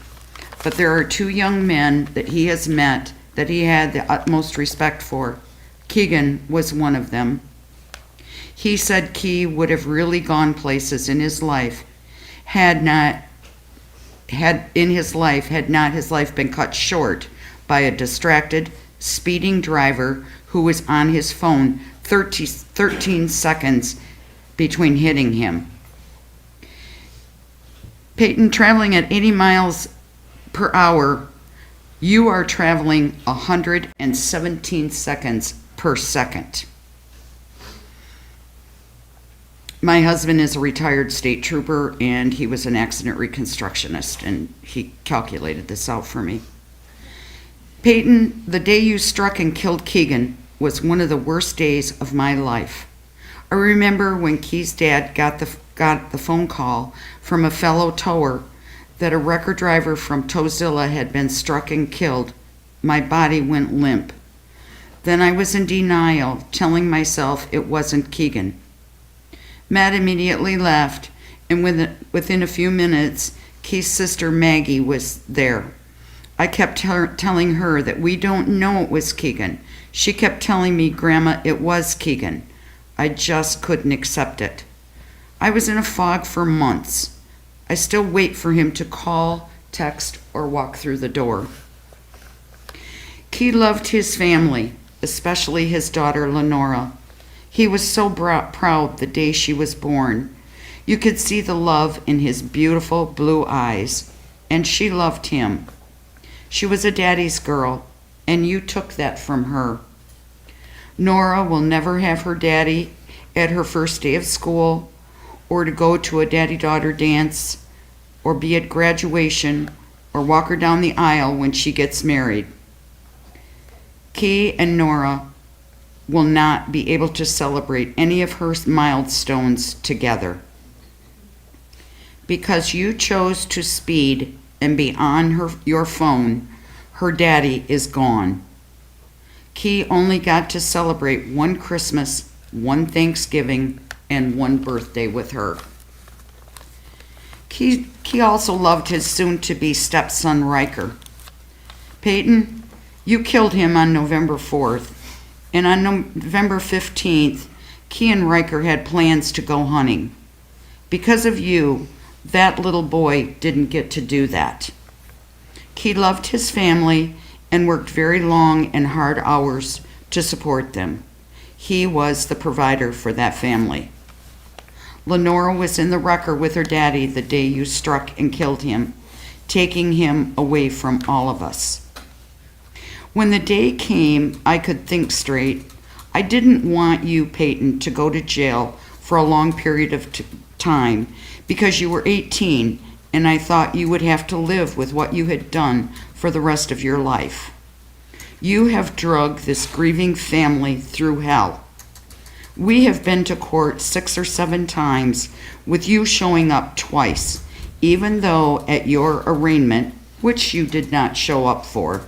[SPEAKER 12] But there are 2 young men that he has met that he had the utmost respect for. Keegan was one of them. He said Key would have really gone places in his life had not his life been cut short by a distracted, speeding driver who was on his phone 13 seconds between hitting him. Peyton, traveling at 80 miles per hour, you are traveling 117 seconds per second. My husband is a retired state trooper, and he was an accident reconstructionist, and he calculated this out for me. Peyton, the day you struck and killed Keegan was one of the worst days of my life. I remember when Key's dad got the phone call from a fellow tower that a record driver from Towzilla had been struck and killed. My body went limp. Then I was in denial, telling myself it wasn't Keegan. Matt immediately left, and within a few minutes, Key's sister Maggie was there. I kept telling her that we don't know it was Keegan. She kept telling me, Grandma, it was Keegan. I just couldn't accept it. I was in a fog for months. I still wait for him to call, text, or walk through the door. Key loved his family, especially his daughter Lenora. He was so proud the day she was born. You could see the love in his beautiful blue eyes, and she loved him. She was a daddy's girl, and you took that from her. Nora will never have her daddy at her first day of school, or to go to a daddy-daughter dance, or be at graduation, or walk her down the aisle when she gets married. Key and Nora will not be able to celebrate any of her milestones together. Because you chose to speed and be on your phone, her daddy is gone. Key only got to celebrate one Christmas, one Thanksgiving, and one birthday with her. Key also loved his soon-to-be stepson, Riker. Peyton, you killed him on November 4th, and on November 15th, Key and Riker had plans to go hunting. Because of you, that little boy didn't get to do that. Key loved his family and worked very long and hard hours to support them. He was the provider for that family. Lenora was in the wrecker with her daddy the day you struck and killed him, taking him away from all of us. When the day came I could think straight, I didn't want you, Peyton, to go to jail for a long period of time because you were 18 and I thought you would have to live with what you had done for the rest of your life. You have dragged this grieving family through hell. We have been to court 6 or 7 times with you showing up twice, even though at your arraignment, which you did not show up for,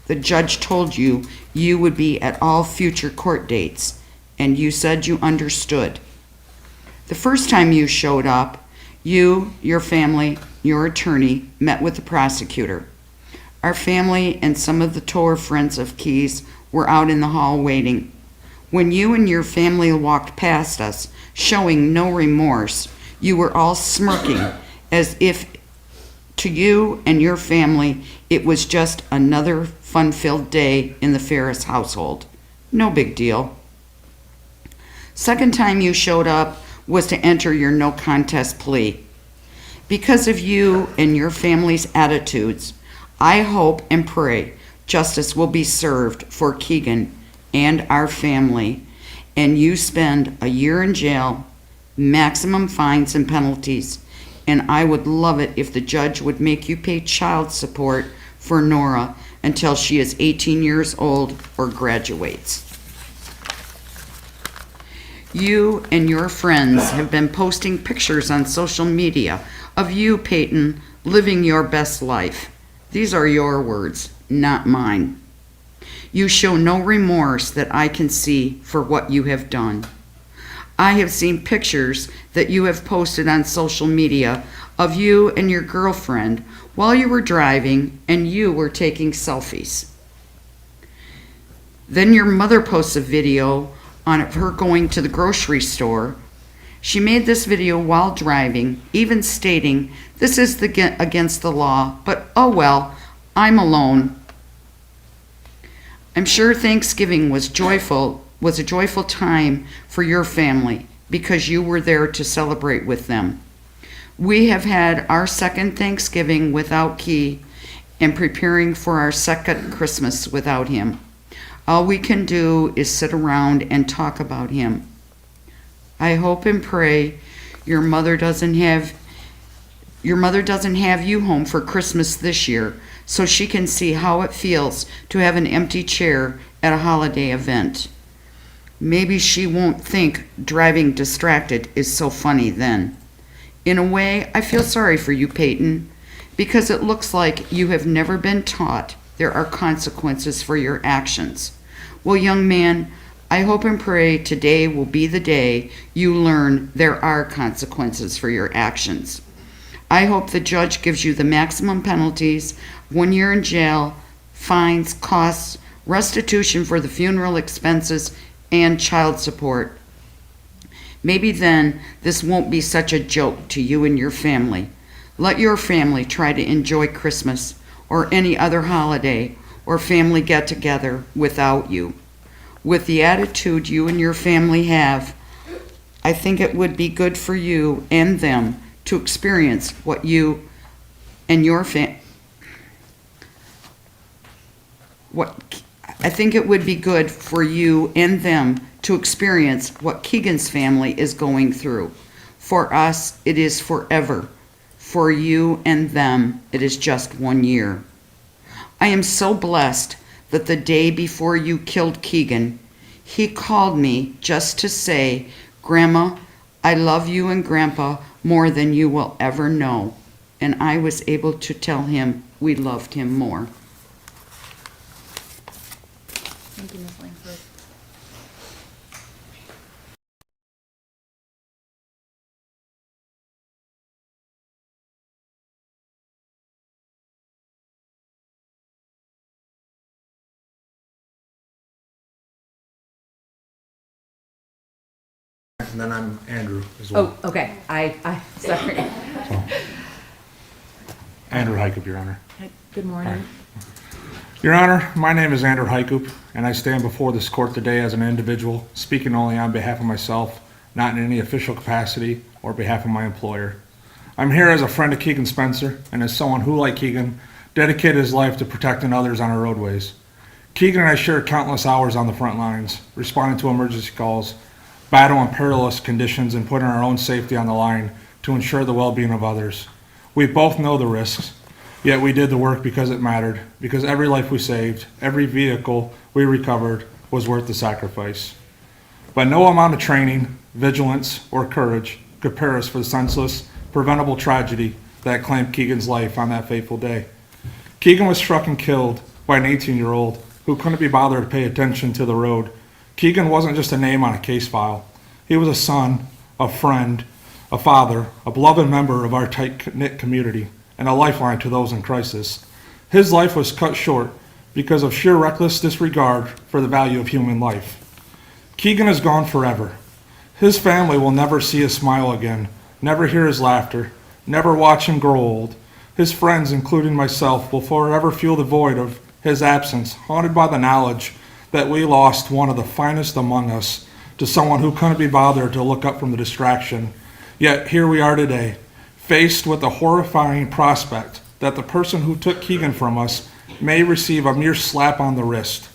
[SPEAKER 12] the judge told you you would be at all future court dates, and you said you understood. The first time you showed up, you, your family, your attorney met with the prosecutor. Our family and some of the tour friends of Key's were out in the hall waiting. When you and your family walked past us, showing no remorse, you were all smirking as if to you and your family it was just another fun-filled day in the Ferris household. No big deal. Second time you showed up was to enter your no contest plea. Because of you and your family's attitudes, I hope and pray justice will be served for Keegan and our family, and you spend a year in jail, maximum fines and penalties, and I would love it if the judge would make you pay child support for Nora until she is 18 years old or graduates. You and your friends have been posting pictures on social media of you, Peyton, living your best life. These are your words, not mine. You show no remorse that I can see for what you have done. I have seen pictures that you have posted on social media of you and your girlfriend while you were driving and you were taking selfies. Then your mother posts a video on her going to the grocery store. She made this video while driving, even stating, "This is against the law, but oh well, I'm alone." I'm sure Thanksgiving was a joyful time for your family because you were there to celebrate with them. We have had our second Thanksgiving without Key and preparing for our second Christmas without him. All we can do is sit around and talk about him. I hope and pray your mother doesn't have you home for Christmas this year, so she can see how it feels to have an empty chair at a holiday event. Maybe she won't think driving distracted is so funny then. In a way, I feel sorry for you, Peyton, because it looks like you have never been taught there are consequences for your actions. Well, young man, I hope and pray today will be the day you learn there are consequences for your actions. I hope the judge gives you the maximum penalties, 1 year in jail, fines, costs, restitution for the funeral expenses, and child support. Maybe then this won't be such a joke to you and your family. Let your family try to enjoy Christmas or any other holiday or family get-together without you. With the attitude you and your family have, I think it would be good for you and them to experience what you and your I think it would be good for you and them to experience what Keegan's family is going through. For us, it is forever. For you and them, it is just 1 year. I am so blessed that the day before you killed Keegan, he called me just to say, Grandma, I love you and Grandpa more than you will ever know. And I was able to tell him we loved him more.
[SPEAKER 1] Thank you, Ms. Langford.
[SPEAKER 3] And then I'm Andrew as well.
[SPEAKER 1] Oh, okay. Sorry.
[SPEAKER 3] Andrew Heikup, Your Honor.
[SPEAKER 1] Good morning.
[SPEAKER 3] Your Honor, my name is Andrew Heikup, and I stand before this court today as an individual, speaking only on behalf of myself, not in any official capacity or behalf of my employer. I'm here as a friend of Keegan Spencer, and as someone who, like Keegan, dedicated his life to protecting others on our roadways. Keegan and I shared countless hours on the front lines, responding to emergency calls, battling perilous conditions, and putting our own safety on the line to ensure the well-being of others. We both know the risks, yet we did the work because it mattered, because every life we saved, every vehicle we recovered was worth the sacrifice. But no amount of training, vigilance, or courage could prepare us for the senseless, preventable tragedy that claimed Keegan's life on that fateful day. Keegan was struck and killed by an 18-year-old who couldn't be bothered to pay attention to the road. Keegan wasn't just a name on a case file. He was a son, a friend, a father, a beloved member of our tight-knit community, and a lifeline to those in crisis. His life was cut short because of sheer reckless disregard for the value of human life. Keegan is gone forever. His family will never see his smile again, never hear his laughter, never watch him grow old. His friends, including myself, will forever feel the void of his absence, haunted by the knowledge that we lost one of the finest among us to someone who couldn't be bothered to look up from the distraction. Yet here we are today, faced with the horrifying prospect that the person who took Keegan from us may receive a mere slap on the wrist.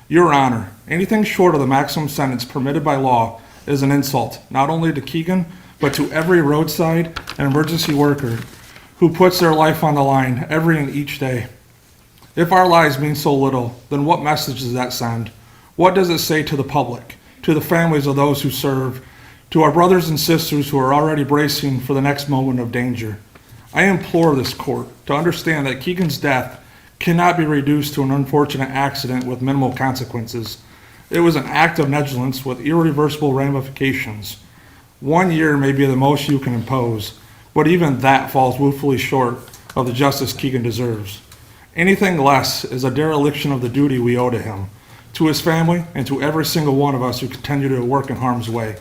[SPEAKER 3] Your Honor, anything short of the maximum sentence permitted by law is an insult, not only to Keegan, but to every roadside and emergency worker who puts their life on the line every and each day. If our lives mean so little, then what message does that send? What does it say to the public, to the families of those who serve, to our brothers and sisters who are already bracing for the next moment of danger? I implore this court to understand that Keegan's death cannot be reduced to an unfortunate accident with minimal consequences. It was an act of negligence with irreversible ramifications. 1 year may be the most you can impose, but even that falls woefully short of the justice Keegan deserves. Anything less is a dereliction of the duty we owe to him, to his family, and to every single one of us who continue to work in harm's way.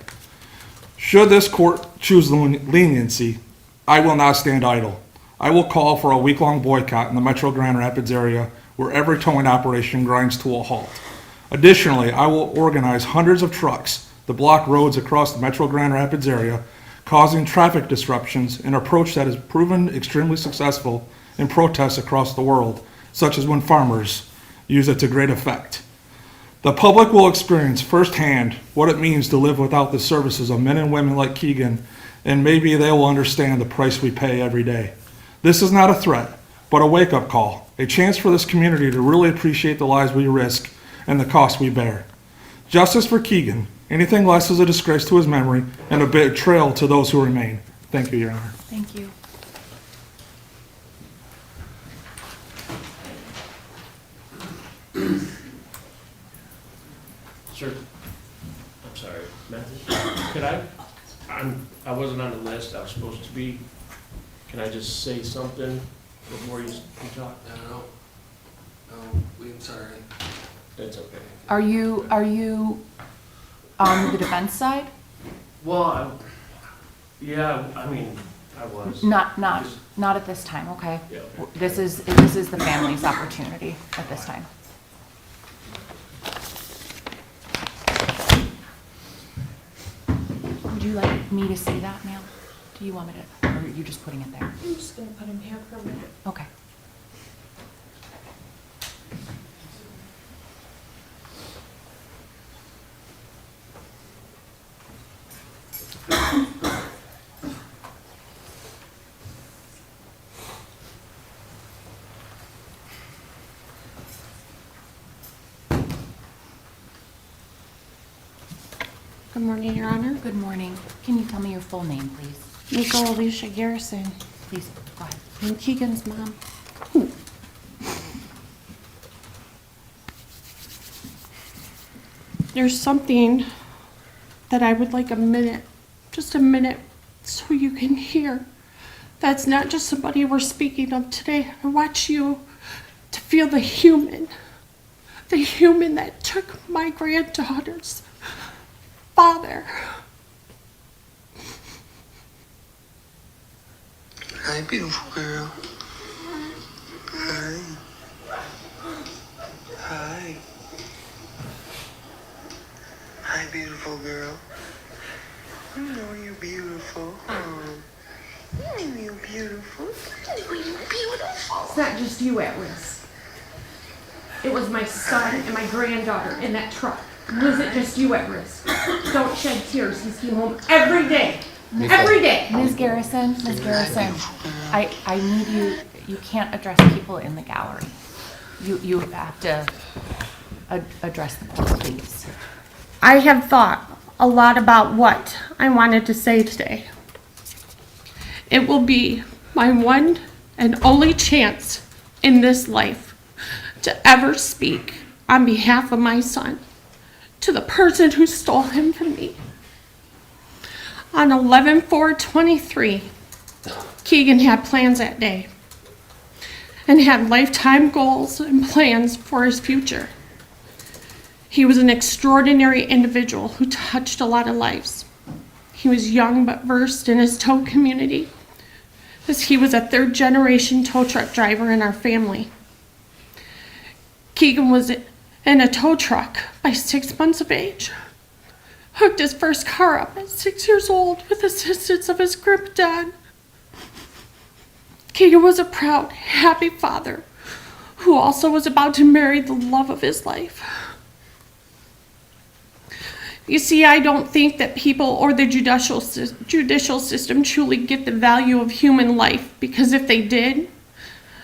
[SPEAKER 3] Should this court choose leniency, I will not stand idle. I will call for a week-long boycott in the Metro Grand Rapids area where every towing operation grinds to a halt. Additionally, I will organize hundreds of trucks to block roads across the Metro Grand Rapids area, causing traffic disruptions, an approach that has proven extremely successful in protests across the world, such as when farmers use it to great effect. The public will experience firsthand what it means to live without the services of men and women like Keegan, and maybe they will understand the price we pay every day. This is not a threat, but a wake-up call.
[SPEAKER 13] a chance for this community to really appreciate the lives we risk and the cost we bear. Justice for Keegan. Anything less is a disgrace to his memory and a betrayal to those who remain. Thank you, Your Honor.
[SPEAKER 1] Thank you.
[SPEAKER 14] Sir, I'm sorry, Matthew, could I wasn't on the list, I was supposed to be. Can I just say something before you talk?
[SPEAKER 5] No, I'm sorry.
[SPEAKER 14] That's okay.
[SPEAKER 1] Are you on the defense side?
[SPEAKER 14] Well, yeah, I mean, I was.
[SPEAKER 1] Not at this time, okay?
[SPEAKER 14] Yeah, okay.
[SPEAKER 1] This is the family's opportunity at this time. Would you like me to see that, ma'am? Do you want me to, or are you just putting it there?
[SPEAKER 6] I'm just gonna put him here for a minute.
[SPEAKER 1] Okay.
[SPEAKER 8] Good morning, Your Honor.
[SPEAKER 1] Good morning. Can you tell me your full name, please?
[SPEAKER 8] Nico Alicia Garrison.
[SPEAKER 1] Please, go ahead.
[SPEAKER 8] I'm Keegan's mom. There's something that I would like just a minute, so you can hear. That's not just somebody we're speaking of today. I want you to feel the human that took my granddaughter's father.
[SPEAKER 5] Hi, beautiful girl. Hi. Hi. Hi, beautiful girl. You know you're beautiful. You know you're beautiful. You know you're beautiful.
[SPEAKER 8] It's not just you at risk. It was my son and my granddaughter in that truck. Was it just you at risk? Don't shed tears. He came home every day. Every day.
[SPEAKER 1] Ms. Garrison, I need you can't address people in the gallery. You have to address the board, please.
[SPEAKER 8] I have thought a lot about what I wanted to say today. It will be my one and only chance in this life to ever speak on behalf of my son to the person who stole him from me. On 11/4/23, Keegan had plans that day and had lifetime goals and plans for his future. He was an extraordinary individual who touched a lot of lives. He was young but versed in his tow community, as he was a third-generation tow truck driver in our family. Keegan was in a tow truck by 6 months of age. Hooked his first car up at 6 years old with assistance of his granddad. Keegan was a proud, happy father who also was about to marry the love of his life. You see, I don't think that people or the judicial system truly get the value of human life, because if they did,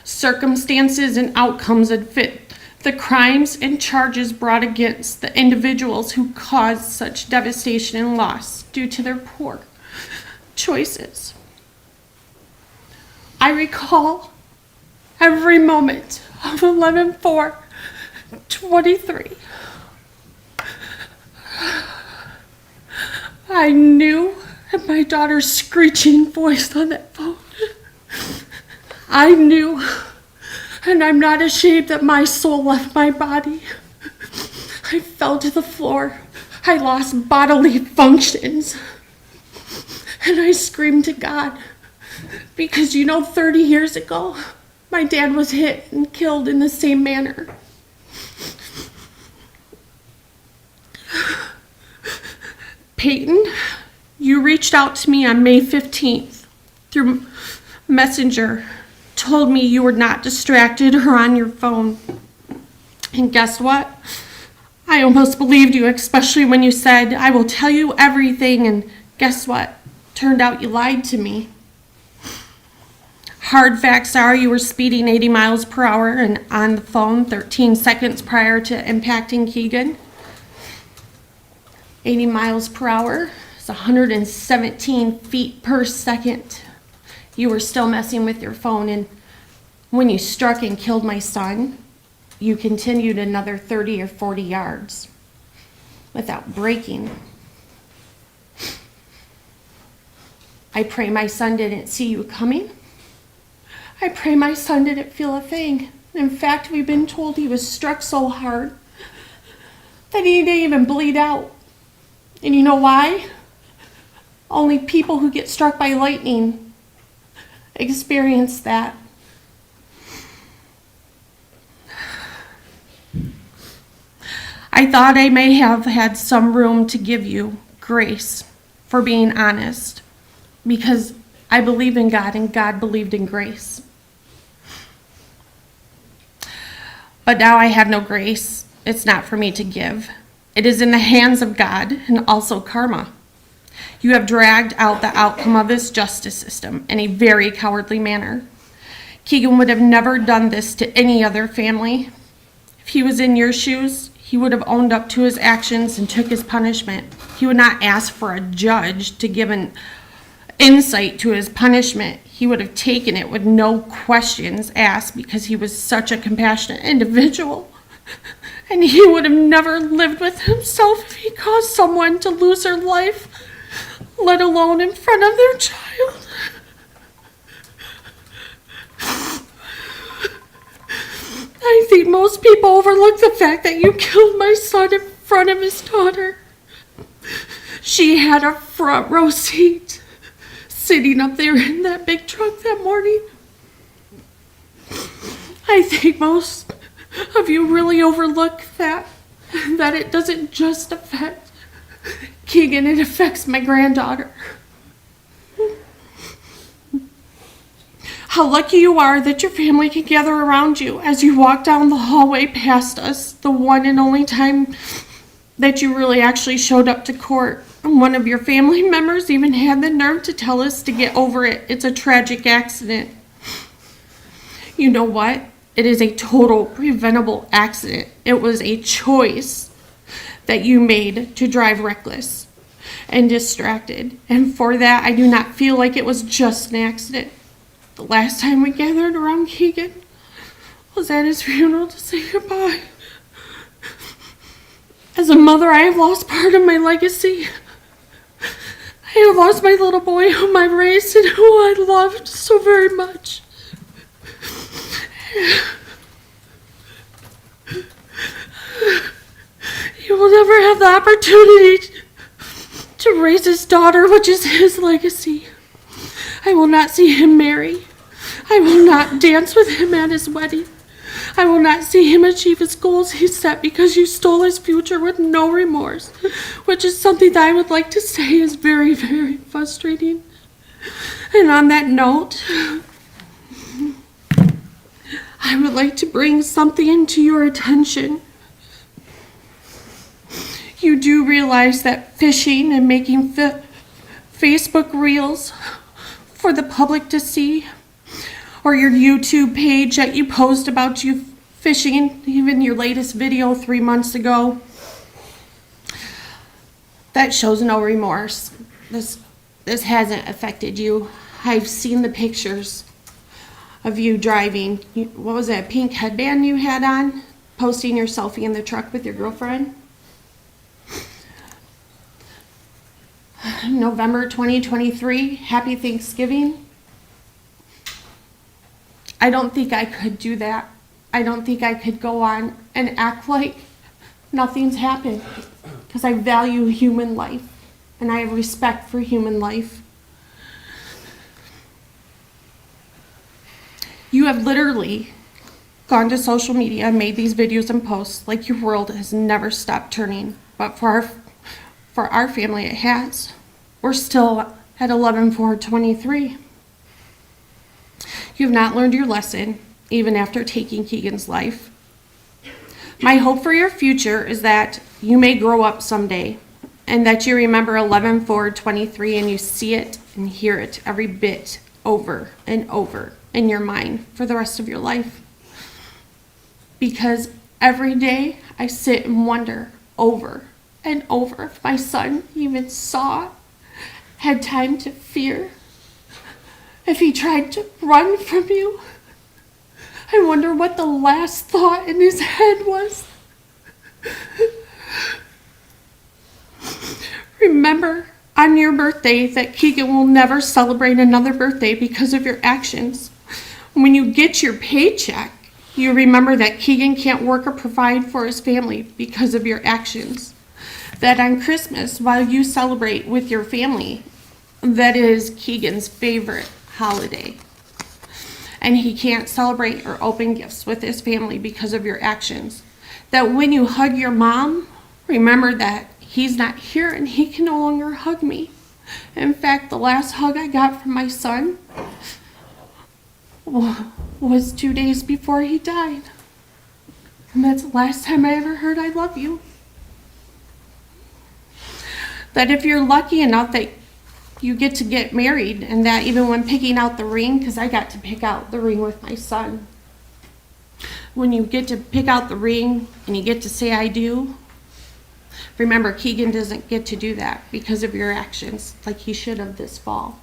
[SPEAKER 8] circumstances and outcomes would fit the crimes and charges brought against the individuals who caused such devastation and loss due to their poor choices. I recall every moment of 11/4/23. I knew at my daughter's screeching voice on that phone. I knew, and I'm not ashamed that my soul left my body. I fell to the floor. I lost bodily functions. And I screamed to God. Because 30 years ago, my dad was hit and killed in the same manner. Peyton, you reached out to me on May 15th through Messenger, told me you were not distracted or on your phone. And guess what? I almost believed you, especially when you said, I will tell you everything, and guess what? Turned out you lied to me. Hard facts are you were speeding 80 miles per hour and on the phone 13 seconds prior to impacting Keegan. 80 miles per hour is 117 feet per second. You were still messing with your phone, and when you struck and killed my son, you continued another 30 or 40 yards without braking. I pray my son didn't see you coming. I pray my son didn't feel a thing. In fact, we've been told he was struck so hard that he didn't even bleed out. And you know why? Only people who get struck by lightning experience that. I thought I may have had some room to give you grace for being honest, because I believe in God and God believed in grace. But now I have no grace. It's not for me to give. It is in the hands of God and also karma. You have dragged out the outcome of this justice system in a very cowardly manner. Keegan would have never done this to any other family. If he was in your shoes, he would have owned up to his actions and took his punishment. He would not ask for a judge to give an insight to his punishment. He would have taken it with no questions asked because he was such a compassionate individual. And he would have never lived with himself if he caused someone to lose their life, let alone in front of their child. I think most people overlook the fact that you killed my son in front of his daughter. She had a front row seat, sitting up there in that big truck that morning. I think most of you really overlook that it doesn't just affect Keegan, it affects my granddaughter. How lucky you are that your family can gather around you as you walk down the hallway past us, the one and only time that you really actually showed up to court. And one of your family members even had the nerve to tell us to get over it. It's a tragic accident. You know what? It is a total preventable accident. It was a choice that you made to drive reckless and distracted. And for that, I do not feel like it was just an accident. The last time we gathered around Keegan was at his funeral to say goodbye. As a mother, I have lost part of my legacy. I have lost my little boy whom I raised and who I loved so very much. He will never have the opportunity to raise his daughter, which is his legacy. I will not see him marry. I will not dance with him at his wedding. I will not see him achieve his goals he set because you stole his future with no remorse, which is something that I would like to say is very, very frustrating. And on that note, I would like to bring something to your attention. You do realize that fishing and making Facebook reels for the public to see, or your YouTube page that you post about you fishing, even your latest video 3 months ago, that shows no remorse. This hasn't affected you. I've seen the pictures of you driving. What was that pink headband you had on? Posting your selfie in the truck with your girlfriend? November 2023, happy Thanksgiving. I don't think I could do that. I don't think I could go on and act like nothing's happened, because I value human life and I have respect for human life. You have literally gone to social media and made these videos and posts like your world has never stopped turning, but for our family it has. We're still at 11/4/23. You have not learned your lesson, even after taking Keegan's life. My hope for your future is that you may grow up someday, and that you remember 11/4/23 and you see it and hear it every bit over and over
[SPEAKER 7] in your mind for the rest of your life. Because every day I sit and wonder over and over if my son even saw, had time to fear, if he tried to run from you. I wonder what the last thought in his head was. Remember on your birthday that Keegan will never celebrate another birthday because of your actions. When you get your paycheck, you remember that Keegan can't work or provide for his family because of your actions. That on Christmas, while you celebrate with your family, that is Keegan's favorite holiday. And he can't celebrate or open gifts with his family because of your actions. That when you hug your mom, remember that he's not here and he can no longer hug me. In fact, the last hug I got from my son was 2 days before he died. And that's the last time I ever heard I love you. That if you're lucky enough that you get to get married, and that even when picking out the ring, because I got to pick out the ring with my son, when you get to pick out the ring and you get to say I do, remember Keegan doesn't get to do that because of your actions like he should have this fall.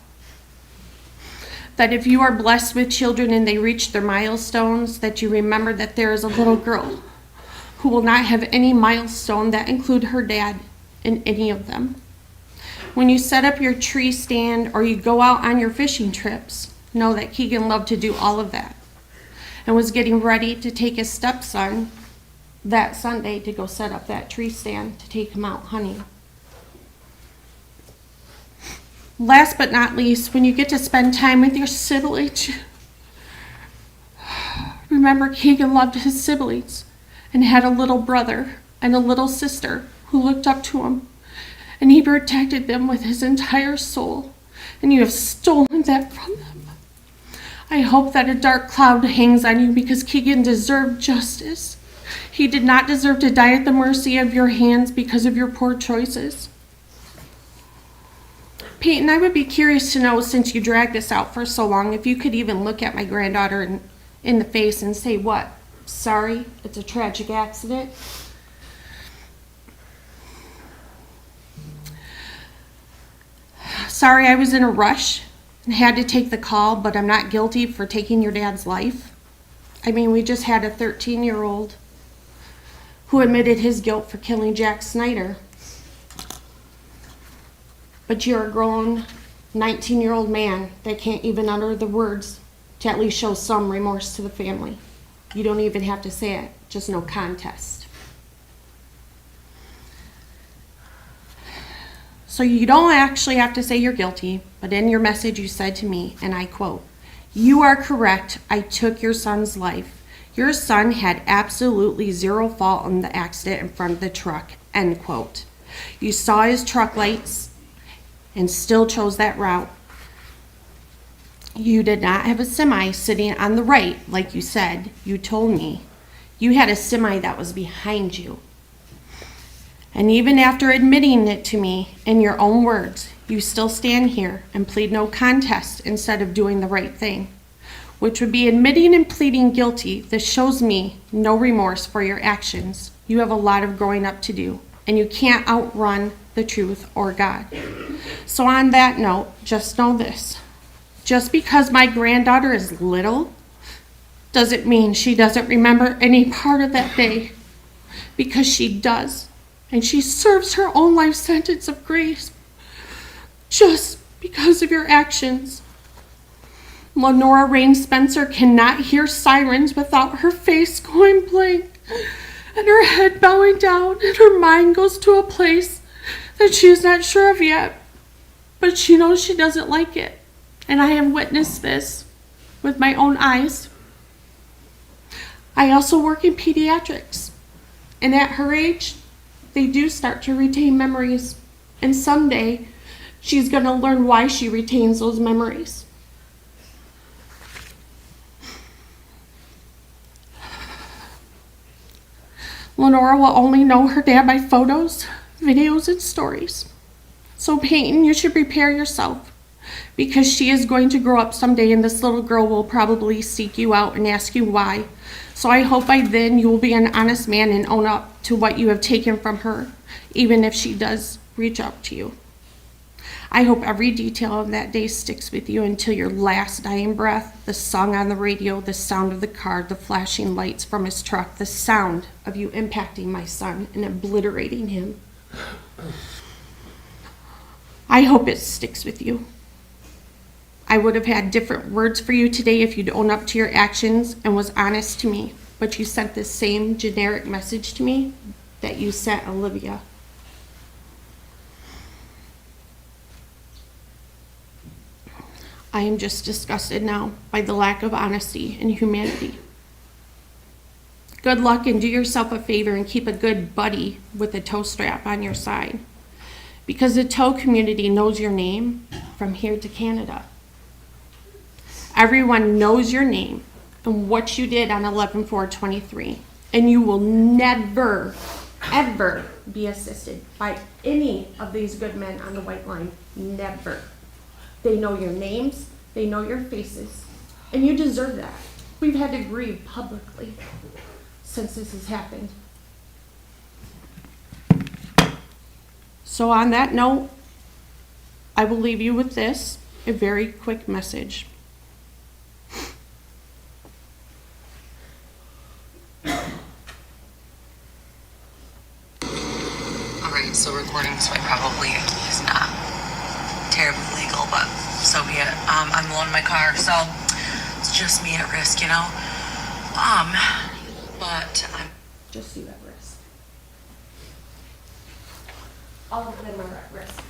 [SPEAKER 7] That if you are blessed with children and they reach their milestones, that you remember that there is a little girl who will not have any milestone that include her dad in any of them. When you set up your tree stand or you go out on your fishing trips, know that Keegan loved to do all of that and was getting ready to take his stepson that Sunday to go set up that tree stand to take him out hunting. Last but not least, when you get to spend time with your siblings, remember Keegan loved his siblings and had a little brother and a little sister who looked up to him, and he protected them with his entire soul, and you have stolen that from them. I hope that a dark cloud hangs on you because Keegan deserved justice. He did not deserve to die at the mercy of your hands because of your poor choices. Peyton, I would be curious to know, since you dragged this out for so long, if you could even look at my granddaughter in the face and say, what? Sorry, it's a tragic accident. Sorry, I was in a rush and had to take the call, but I'm not guilty for taking your dad's life. I mean, we just had a 13-year-old who admitted his guilt for killing Jack Snyder. But you're a grown 19-year-old man that can't even utter the words to at least show some remorse to the family. You don't even have to say it, just no contest. So you don't actually have to say you're guilty, but in your message you said to me, and I quote, "You are correct, I took your son's life. Your son had absolutely zero fault in the accident in front of the truck," end quote. You saw his truck lights and still chose that route. You did not have a semi sitting on the right, like you said. You told me. You had a semi that was behind you. And even after admitting it to me in your own words, you still stand here and plead no contest instead of doing the right thing, which would be admitting and pleading guilty. This shows me no remorse for your actions. You have a lot of growing up to do, and you can't outrun the truth or God. So on that note, just know this. Just because my granddaughter is little doesn't mean she doesn't remember any part of that day, because she does. And she serves her own life sentence of grace just because of your actions. Lenora Rain Spencer cannot hear sirens without her face going blank and her head bowing down, and her mind goes to a place that she is not sure of yet, but she knows she doesn't like it. And I have witnessed this with my own eyes. I also work in pediatrics, and at her age, they do start to retain memories, and someday she's going to learn why she retains those memories. Lenora will only know her dad by photos, videos, and stories. So Peyton, you should prepare yourself. because she is going to grow up someday and this little girl will probably seek you out and ask you why. So I hope by then you will be an honest man and own up to what you have taken from her, even if she does reach out to you. I hope every detail of that day sticks with you until your last dying breath, the song on the radio, the sound of the car, the flashing lights from his truck, the sound of you impacting my son and obliterating him. I hope it sticks with you. I would have had different words for you today if you'd own up to your actions and was honest to me, but you sent the same generic message to me that you sent Olivia. I am just disgusted now by the lack of honesty and humanity. Good luck and do yourself a favor and keep a good buddy with a tow strap on your side, because the tow community knows your name from here to Canada. Everyone knows your name and what you did on 11/4/23, and you will never, ever be assisted by any of these good men on the white line. Never. They know your names, they know your faces, and you deserve that. We've had to grieve publicly since this has happened. So on that note, I will leave you with this, a very quick message.
[SPEAKER 15] Alright, so recording this way probably is not terribly legal, but so be it. I'm alone in my car, so it's just me at risk, you know? But I'm
[SPEAKER 7] just you at risk. All of them are at risk.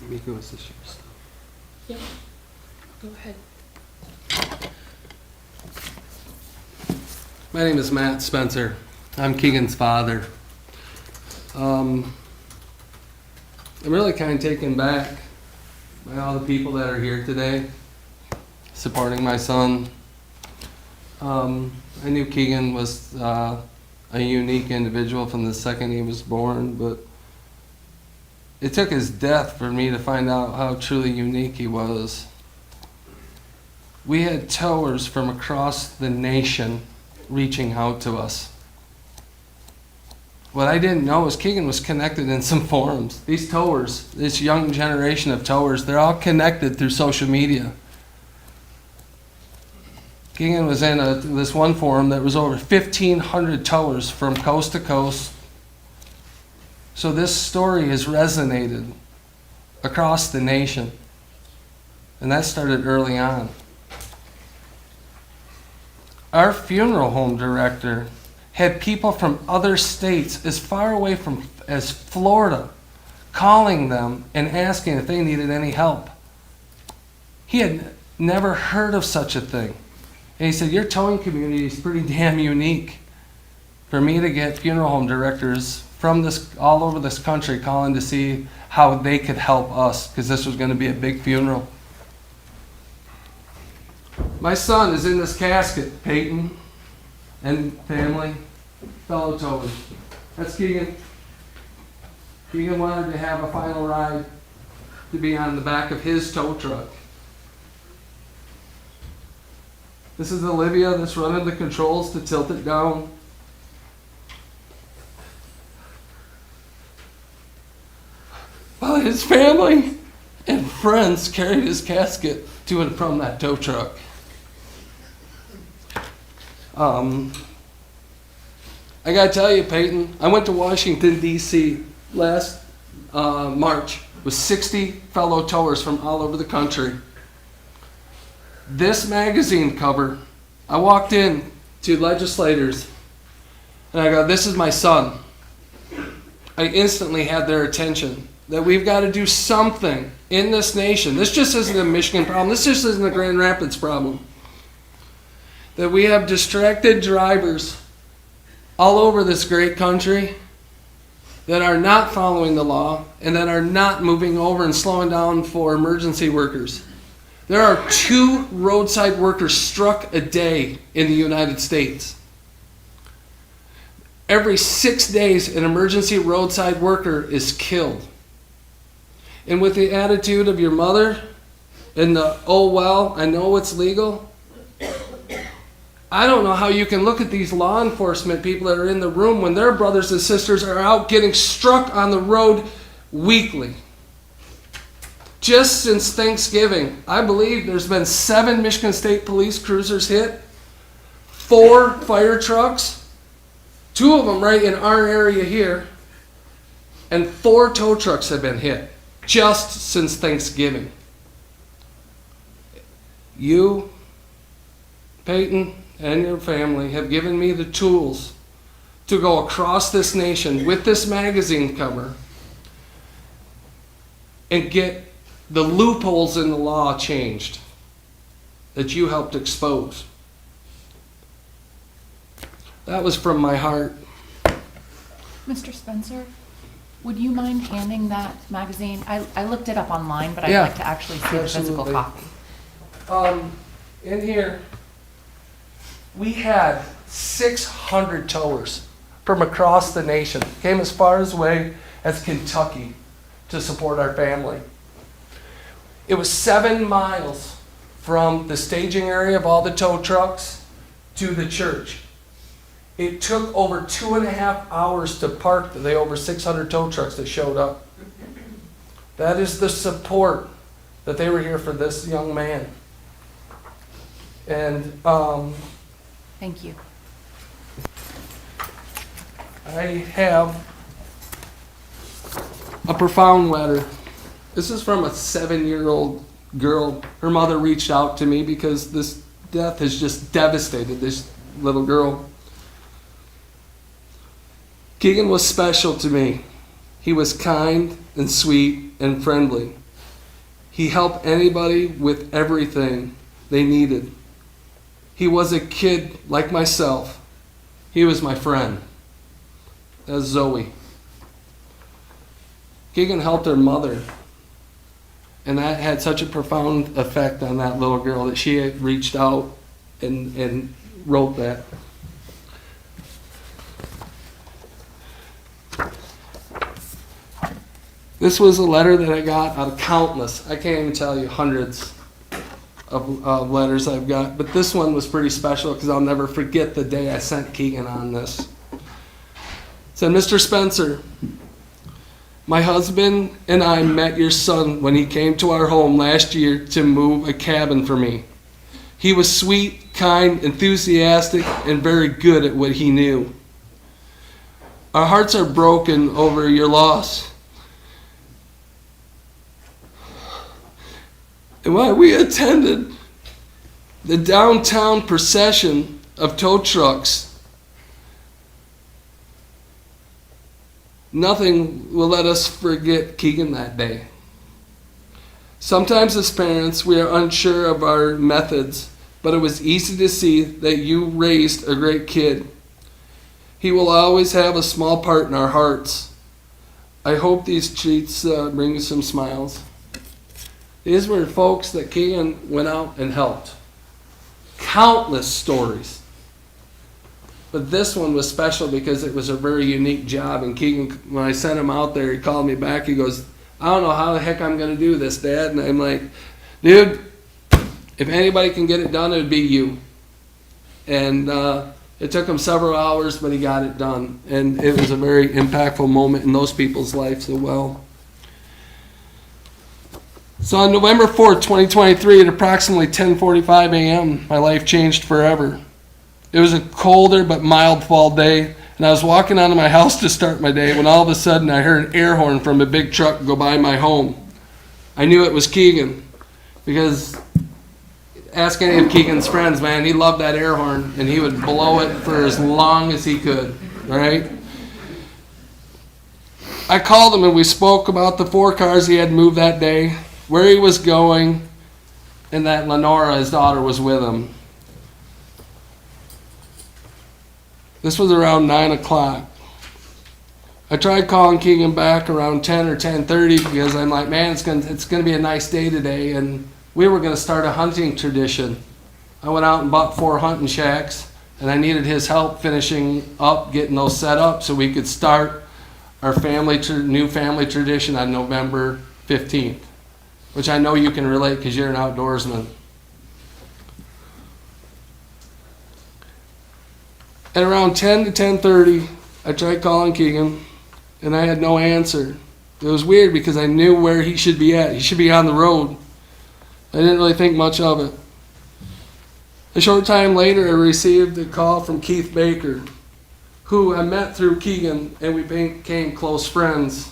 [SPEAKER 16] Miko, is this yours?
[SPEAKER 7] Yeah, go ahead.
[SPEAKER 16] My name is Matt Spencer. I'm Keegan's father. I'm really kind of taken back by all the people that are here today supporting my son. I knew Keegan was a unique individual from the second he was born, but it took his death for me to find out how truly unique he was. We had towers from across the nation reaching out to us. What I didn't know is Keegan was connected in some forums. These towers, this young generation of towers, they're all connected through social media. Keegan was in this one forum that was over 1,500 towers from coast to coast. So this story has resonated across the nation. And that started early on. Our funeral home director had people from other states as far away from as Florida calling them and asking if they needed any help. He had never heard of such a thing. And he said, your towing community is pretty damn unique. For me to get funeral home directors from this all over this country calling to see how they could help us, because this was going to be a big funeral. My son is in this casket, Peyton and family, fellow towers. That's Keegan. Keegan wanted to have a final ride to be on the back of his tow truck. This is Olivia that's running the controls to tilt it down. While his family and friends carried his casket to and from that tow truck. I gotta tell you, Peyton, I went to Washington, D.C. last March with 60 fellow towers from all over the country. This magazine cover, I walked in to legislators and I go, this is my son. I instantly had their attention that we've got to do something in this nation. This just isn't a Michigan problem. This just isn't a Grand Rapids problem. That we have distracted drivers all over this great country that are not following the law and that are not moving over and slowing down for emergency workers. There are 2 roadside workers struck a day in the United States. Every 6 days, an emergency roadside worker is killed. And with the attitude of your mother and the, oh, well, I know it's legal, I don't know how you can look at these law enforcement people that are in the room when their brothers and sisters are out getting struck on the road weekly. Just since Thanksgiving, I believe there's been 7 Michigan State Police cruisers hit, 4 fire trucks, 2 of them right in our area here, and 4 tow trucks have been hit just since Thanksgiving. You, Peyton, and your family have given me the tools to go across this nation with this magazine cover and get the loopholes in the law changed that you helped expose. That was from my heart.
[SPEAKER 1] Mr. Spencer, would you mind handing that magazine? I looked it up online, but I'd
[SPEAKER 16] Yeah,
[SPEAKER 1] like to actually see the physical
[SPEAKER 16] absolutely.
[SPEAKER 1] copy.
[SPEAKER 16] In here, we had 600 towers from across the nation. Came as far away as Kentucky to support our family. It was 7 miles from the staging area of all the tow trucks to the church. It took over 2.5 hours to park the over 600 tow trucks that showed up. That is the support that they were here for this young man. And
[SPEAKER 1] Thank you.
[SPEAKER 16] I have a profound letter. This is from a 7-year-old girl. Her mother reached out to me because this death has just devastated this little girl. Keegan was special to me. He was kind and sweet and friendly. He helped anybody with everything they needed. He was a kid like myself. He was my friend. That's Zoe. Keegan helped her mother. And that had such a profound effect on that little girl that she had reached out and wrote that. This was a letter that I got out of countless, I can't even tell you, hundreds of letters I've got. But this one was pretty special because I'll never forget the day I sent Keegan on this. It said, Mr. Spencer, my husband and I met your son when he came to our home last year to move a cabin for me. He was sweet, kind, enthusiastic, and very good at what he knew. Our hearts are broken over your loss. And when we attended the downtown procession of tow trucks, nothing will let us forget Keegan that day. Sometimes as parents, we are unsure of our methods, but it was easy to see that you raised a great kid. He will always have a small part in our hearts. I hope these treats bring you some smiles. These were folks that Keegan went out and helped. Countless stories. But this one was special because it was a very unique job. And Keegan, when I sent him out there, he called me back. He goes, I don't know how the heck I'm going to do this, Dad. And I'm like, dude, if anybody can get it done, it would be you. And it took him several hours, but he got it done. And it was a very impactful moment in those people's lives as well. So on November 4th, 2023, at approximately 10:45 a.m., my life changed forever. It was a colder but mild fall day, and I was walking out of my house to start my day when all of a sudden I heard an air horn from a big truck go by my home. I knew it was Keegan, because ask any of Keegan's friends, man, he loved that air horn, and he would blow it for as long as he could, right? I called him and we spoke about the 4 cars he had moved that day, where he was going, and that Lenora, his daughter, was with him. This was around 9 o'clock. I tried calling Keegan back around 10 or 10:30 because I'm like, man, it's gonna be a nice day today, and we were gonna start a hunting tradition. I went out and bought 4 hunting shacks, and I needed his help finishing up, getting those set up so we could start our new family tradition on November 15th, which I know you can relate because you're an outdoorsman. At around 10 to 10:30, I tried calling Keegan, and I had no answer. It was weird because I knew where he should be at. He should be on the road. I didn't really think much of it. A short time later, I received a call from Keith Baker, who I met through Keegan, and we became close friends.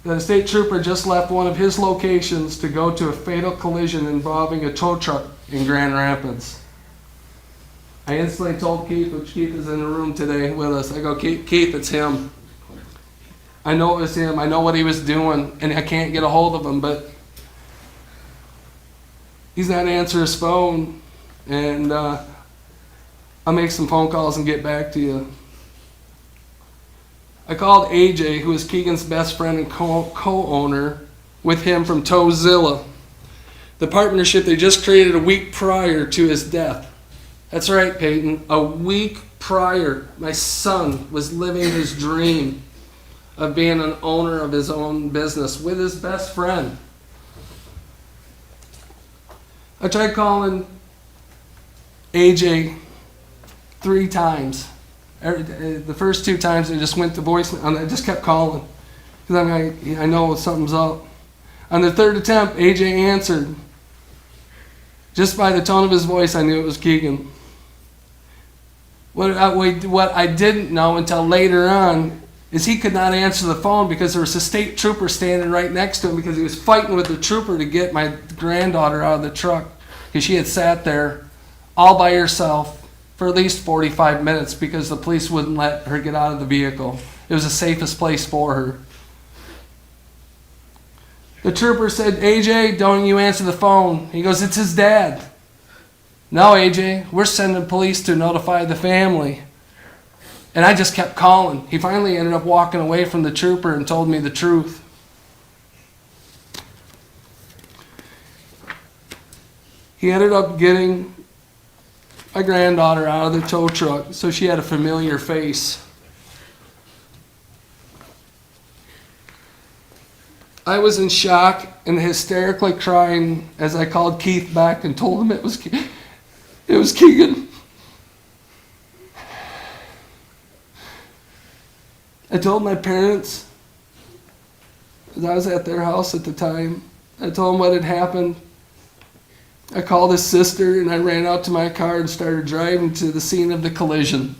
[SPEAKER 16] The state trooper just left one of his locations to go to a fatal collision involving a tow truck in Grand Rapids. I instantly told Keith, which Keith is in the room today with us, I go, Keith, it's him. I know it was him. I know what he was doing, and I can't get a hold of him, but he's not answering his phone, and I'll make some phone calls and get back to you. I called AJ, who is Keegan's best friend and co-owner, with him from Towzilla, the partnership they just created a week prior to his death. That's right, Peyton. A week prior, my son was living his dream of being an owner of his own business with his best friend. I tried calling AJ 3 times. The first 2 times I just went to voicemail, and I just kept calling because I know something's up. On the 3rd attempt, AJ answered. Just by the tone of his voice, I knew it was Keegan. What I didn't know until later on is he could not answer the phone because there was a state trooper standing right next to him because he was fighting with the trooper to get my granddaughter out of the truck because she had sat there all by herself for at least 45 minutes because the police wouldn't let her get out of the vehicle. It was the safest place for her. The trooper said, AJ, don't you answer the phone. He goes, it's his dad. No, AJ, we're sending police to notify the family. And I just kept calling. He finally ended up walking away from the trooper and told me the truth. He ended up getting my granddaughter out of the tow truck so she had a familiar face. I was in shock and hysterically crying as I called Keith back and told him it was Keegan. I told my parents, because I was at their house at the time, I told them what had happened. I called his sister and I ran out to my car and started driving to the scene of the collision.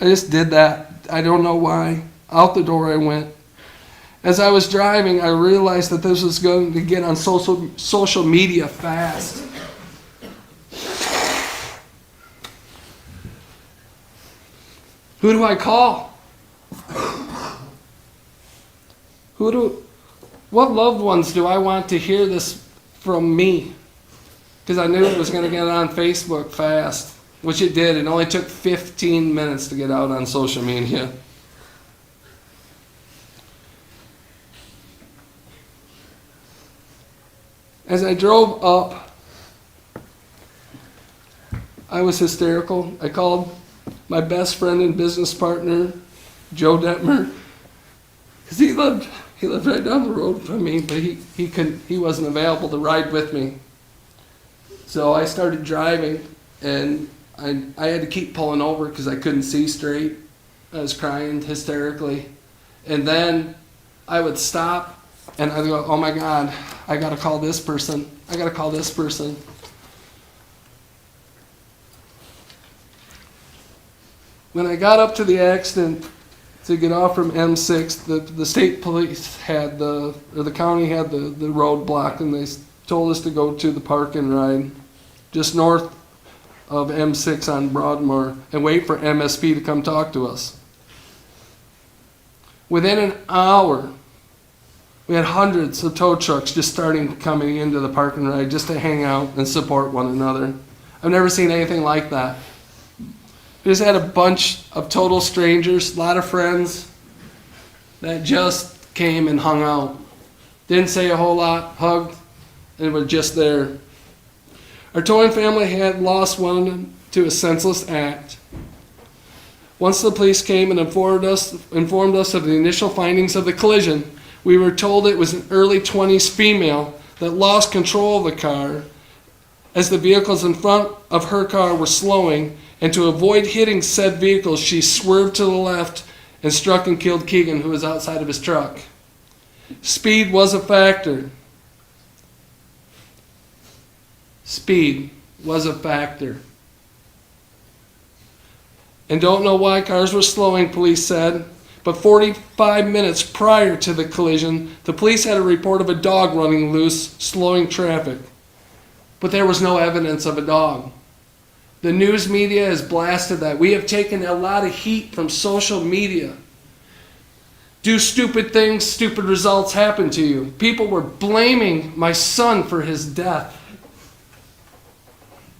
[SPEAKER 16] I just did that. I don't know why. Out the door I went. As I was driving, I realized that this was going to get on social media fast. Who do I call? What loved ones do I want to hear this from me? Because I knew it was going to get on Facebook fast, which it did. It only took 15 minutes to get out on social media. As I drove up, I was hysterical. I called my best friend and business partner, Joe Detmer, because he lived right down the road from me, but he wasn't available to ride with me. So I started driving, and I had to keep pulling over because I couldn't see straight. I was crying hysterically. And then I would stop, and I'd go, oh my God, I gotta call this person. I gotta call this person. When I got up to the accident to get off from M6, the state police had the county had the road blocked, and they told us to go to the park and ride just north of M6 on Broadmoor and wait for MSP to come talk to us. Within an hour, we had hundreds of tow trucks just coming into the park and ride just to hang out and support one another. I've never seen anything like that. We just had a bunch of total strangers, a lot of friends that just came and hung out. Didn't say a whole lot, hugged, and were just there. Our towing family had lost one to a senseless act. Once the police came and informed us of the initial findings of the collision, we were told it was an early 20s female that lost control of the car as the vehicles in front of her car were slowing, and to avoid hitting said vehicles, she swerved to the left and struck and killed Keegan, who was outside of his truck. Speed was a factor. Speed was a factor. And don't know why cars were slowing, police said, but 45 minutes prior to the collision, the police had a report of a dog running loose, slowing traffic. But there was no evidence of a dog. The news media has blasted that. We have taken a lot of heat from social media. Do stupid things, stupid results happen to you. People were blaming my son for his death.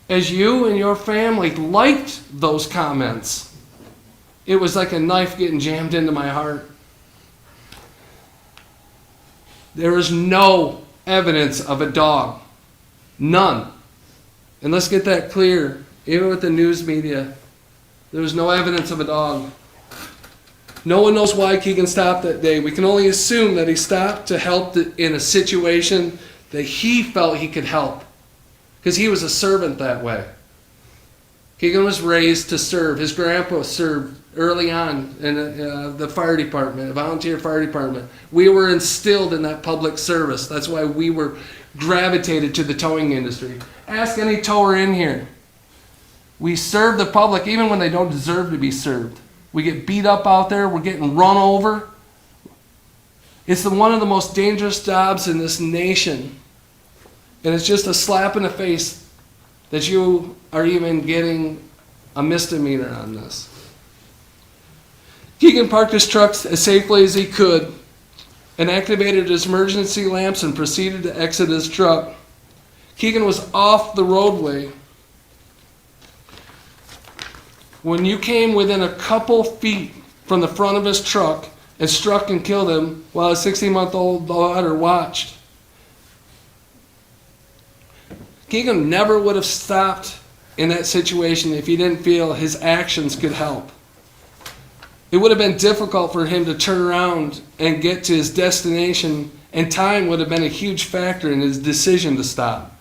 [SPEAKER 16] As you and your family liked those comments, it was like a knife getting jammed into my heart. There is no evidence of a dog. None. And let's get that clear. Even with the news media, there was no evidence of a dog. No one knows why Keegan stopped that day. We can only assume that he stopped to help in a situation that he felt he could help, because he was a servant that way. Keegan was raised to serve. His grandpa served early on in the fire department, a volunteer fire department. We were instilled in that public service. That's why we were gravitated to the towing industry. Ask any tower in here. We serve the public even when they don't deserve to be served. We get beat up out there. We're getting run over. It's one of the most dangerous jobs in this nation. And it's just a slap in the face that you are even getting a misdemeanor on this. Keegan parked his truck as safely as he could and activated his emergency lamps and proceeded to exit his truck. Keegan was off the roadway when you came within a couple feet from the front of his truck and struck and killed him while his 16-month-old daughter watched. Keegan never would have stopped in that situation if he didn't feel his actions could help. It would have been difficult for him to turn around and get to his destination, and time would have been a huge factor in his decision to stop.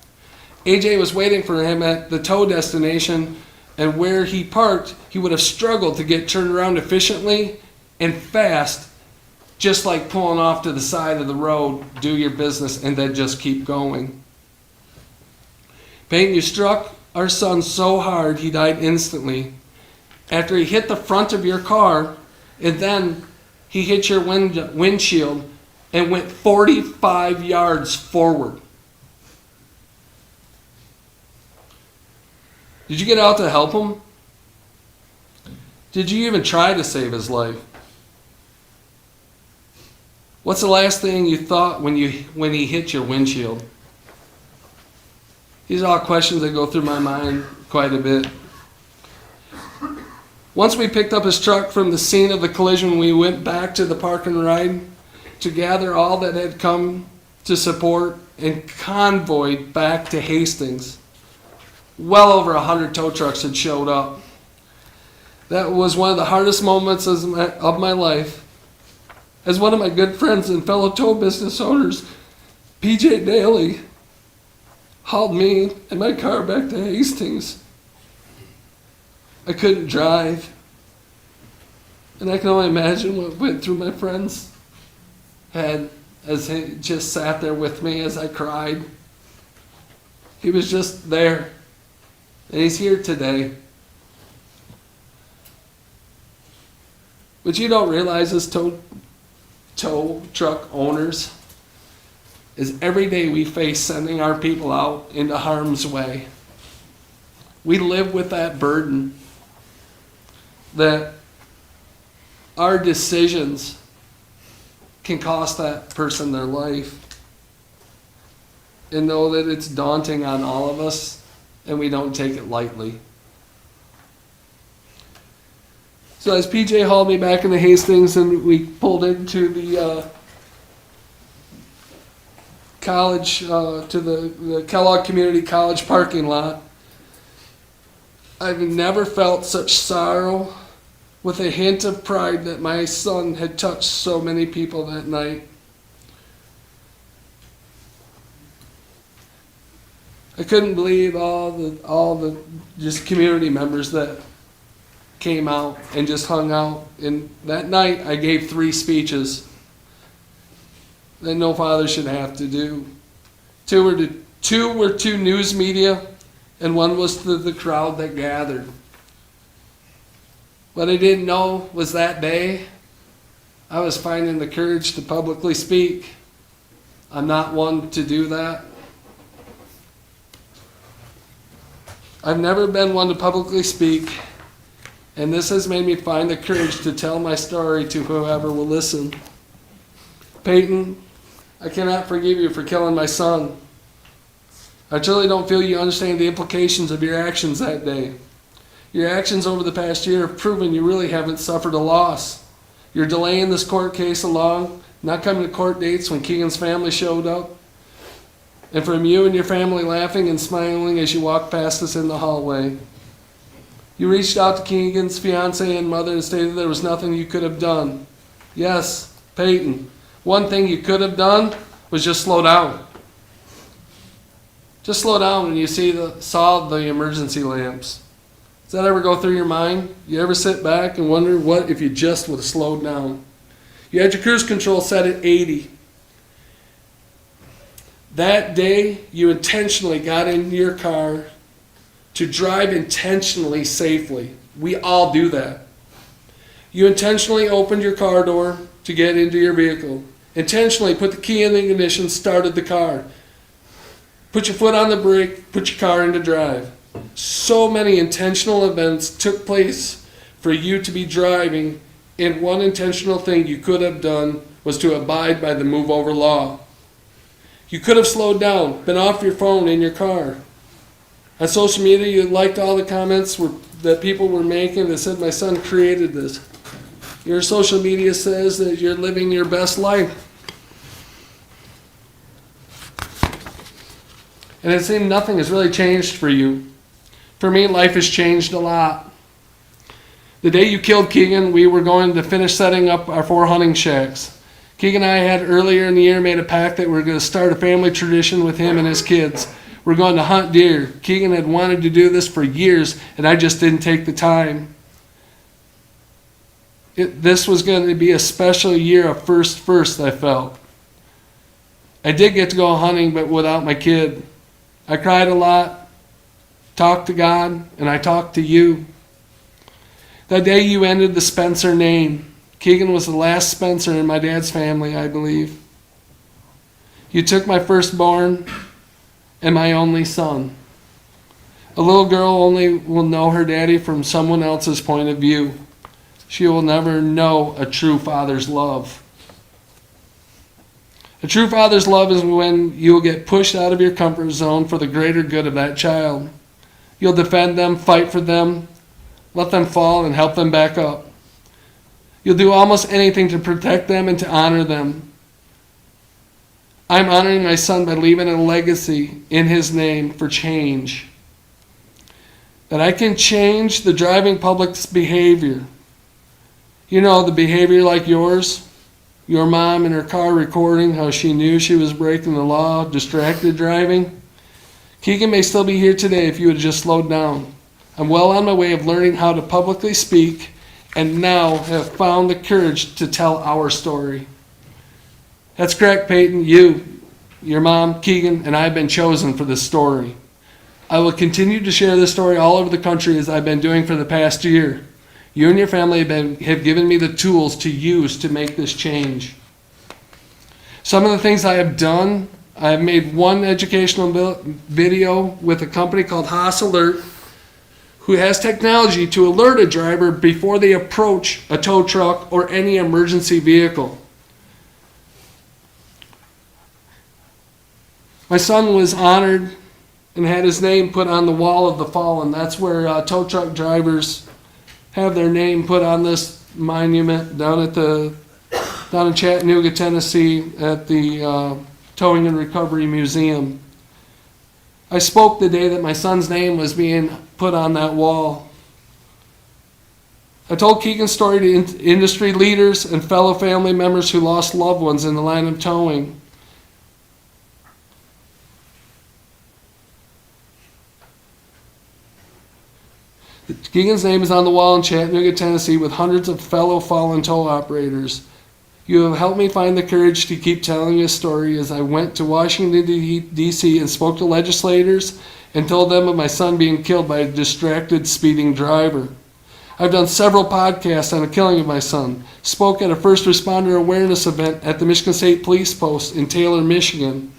[SPEAKER 16] AJ was waiting for him at the tow destination, and where he parked, he would have struggled to get turned around efficiently and fast, just like pulling off to the side of the road, do your business, and then just keep going. Peyton, you struck our son so hard he died instantly. After he hit the front of your car, and then he hit your windshield and went 45 yards forward. Did you get out to help him? Did you even try to save his life? What's the last thing you thought when he hit your windshield? These are all questions that go through my mind quite a bit. Once we picked up his truck from the scene of the collision, we went back to the park and ride to gather all that had come to support and convoyed back to Hastings. Well over 100 tow trucks had showed up. That was one of the hardest moments of my life. As one of my good friends and fellow tow business owners, PJ Daly, hauled me and my car back to Hastings. I couldn't drive. And I can only imagine what went through my friend's head as he just sat there with me as I cried. He was just there. And he's here today. What you don't realize as tow truck owners is every day we face sending our people out into harm's way. We live with that burden that our decisions can cost that person their life, and know that it's daunting on all of us, and we don't take it lightly. So as PJ hauled me back into Hastings and we pulled into the college, to the Kellogg Community College parking lot, I've never felt such sorrow with a hint of pride that my son had touched so many people that night. I couldn't believe all the just community members that came out and just hung out. And that night I gave 3 speeches that no father should have to do. Two were to news media, and one was to the crowd that gathered. What I didn't know was that day I was finding the courage to publicly speak. I'm not one to do that. I've never been one to publicly speak, and this has made me find the courage to tell my story to whoever will listen. Peyton, I cannot forgive you for killing my son. I truly don't feel you understand the implications of your actions that day. Your actions over the past year have proven you really haven't suffered a loss. You're delaying this court case along, not coming to court dates when Keegan's family showed up, and from you and your family laughing and smiling as you walked past us in the hallway. You reached out to Keegan's fiance and mother and stated there was nothing you could have done. Yes, Peyton, one thing you could have done was just slow down. Just slow down when you saw the emergency lamps. Does that ever go through your mind? You ever sit back and wonder what if you just would have slowed down? You had your cruise control set at 80. That day, you intentionally got in your car to drive intentionally safely. We all do that. You intentionally opened your car door to get into your vehicle. Intentionally put the key in the ignition, started the car. Put your foot on the brake, put your car into drive. So many intentional events took place for you to be driving, and one intentional thing you could have done was to abide by the move over law. You could have slowed down, been off your phone in your car. On social media, you liked all the comments that people were making that said, my son created this. Your social media says that you're living your best life. And it seemed nothing has really changed for you. For me, life has changed a lot. The day you killed Keegan, we were going to finish setting up our 4 hunting shacks. Keegan and I had earlier in the year made a pact that we were going to start a family tradition with him and his kids. We're going to hunt deer. Keegan had wanted to do this for years, and I just didn't take the time. This was going to be a special year of first, I felt. I did get to go hunting, but without my kid. I cried a lot, talked to God, and I talked to you. That day you ended the Spencer name. Keegan was the last Spencer in my dad's family, I believe. You took my firstborn and my only son. A little girl only will know her daddy from someone else's point of view. She will never know a true father's love. A true father's love is when you will get pushed out of your comfort zone for the greater good of that child. You'll defend them, fight for them, let them fall, and help them back up. You'll do almost anything to protect them and to honor them. I'm honoring my son by leaving a legacy in his name for change. That I can change the driving public's behavior. You know, the behavior like yours. Your mom in her car recording how she knew she was breaking the law, distracted driving. Keegan may still be here today if you had just slowed down. I'm well on my way of learning how to publicly speak, and now have found the courage to tell our story. That's correct, Peyton. You, your mom, Keegan, and I have been chosen for this story. I will continue to share this story all over the country as I've been doing for the past year. You and your family have given me the tools to use to make this change. Some of the things I have done, I have made one educational video with a company called Haas Alert, who has technology to alert a driver before they approach a tow truck or any emergency vehicle. My son was honored and had his name put on the wall of the fallen. That's where tow truck drivers have their name put on this monument down in Chattanooga, Tennessee at the Towing and Recovery Museum. I spoke the day that my son's name was being put on that wall. I told Keegan's story to industry leaders and fellow family members who lost loved ones in the line of towing. Keegan's name is on the wall in Chattanooga, Tennessee, with hundreds of fellow fallen tow operators. You have helped me find the courage to keep telling his story as I went to Washington, D.C. and spoke to legislators and told them of my son being killed by a distracted, speeding driver. I've done several podcasts on the killing of my son, spoke at a first responder awareness event at the Michigan State Police Post in Taylor, Michigan,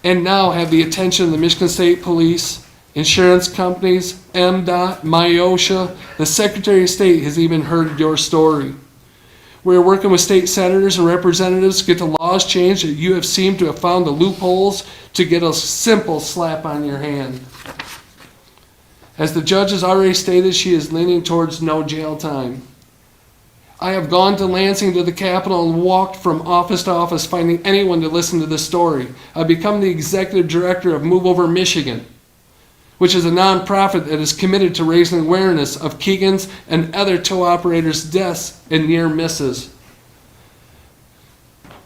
[SPEAKER 16] and now have the attention of the Michigan State Police, insurance companies, MDOT, MIOSHA. The Secretary of State has even heard your story. We're working with state senators and representatives to get the laws changed that you have seemed to have found the loopholes to get a simple slap on your hand. As the judge has already stated, she is leaning towards no jail time. I have gone to Lansing to the Capitol and walked from office to office finding anyone to listen to this story. I've become the executive director of Move Over Michigan, which is a nonprofit that is committed to raising awareness of Keegan's and other tow operators' deaths and near misses.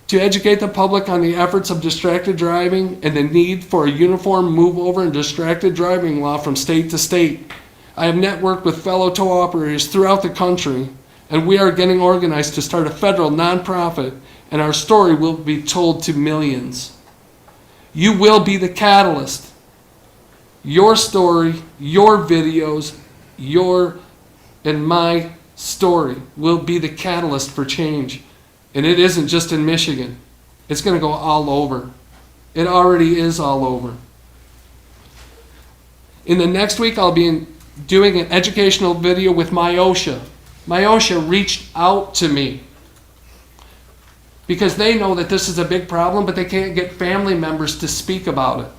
[SPEAKER 16] To educate the public on the efforts of distracted driving and the need for a uniform move over and distracted driving law from state to state, I have networked with fellow tow operators throughout the country, and we are getting organized to start a federal nonprofit, and our story will be told to millions. You will be the catalyst. Your story, your videos, your and my story will be the catalyst for change. And it isn't just in Michigan. It's going to go all over. It already is all over. In the next week, I'll be doing an educational video with MIOSHA. MIOSHA reached out to me because they know that this is a big problem, but they can't get family members to speak about it.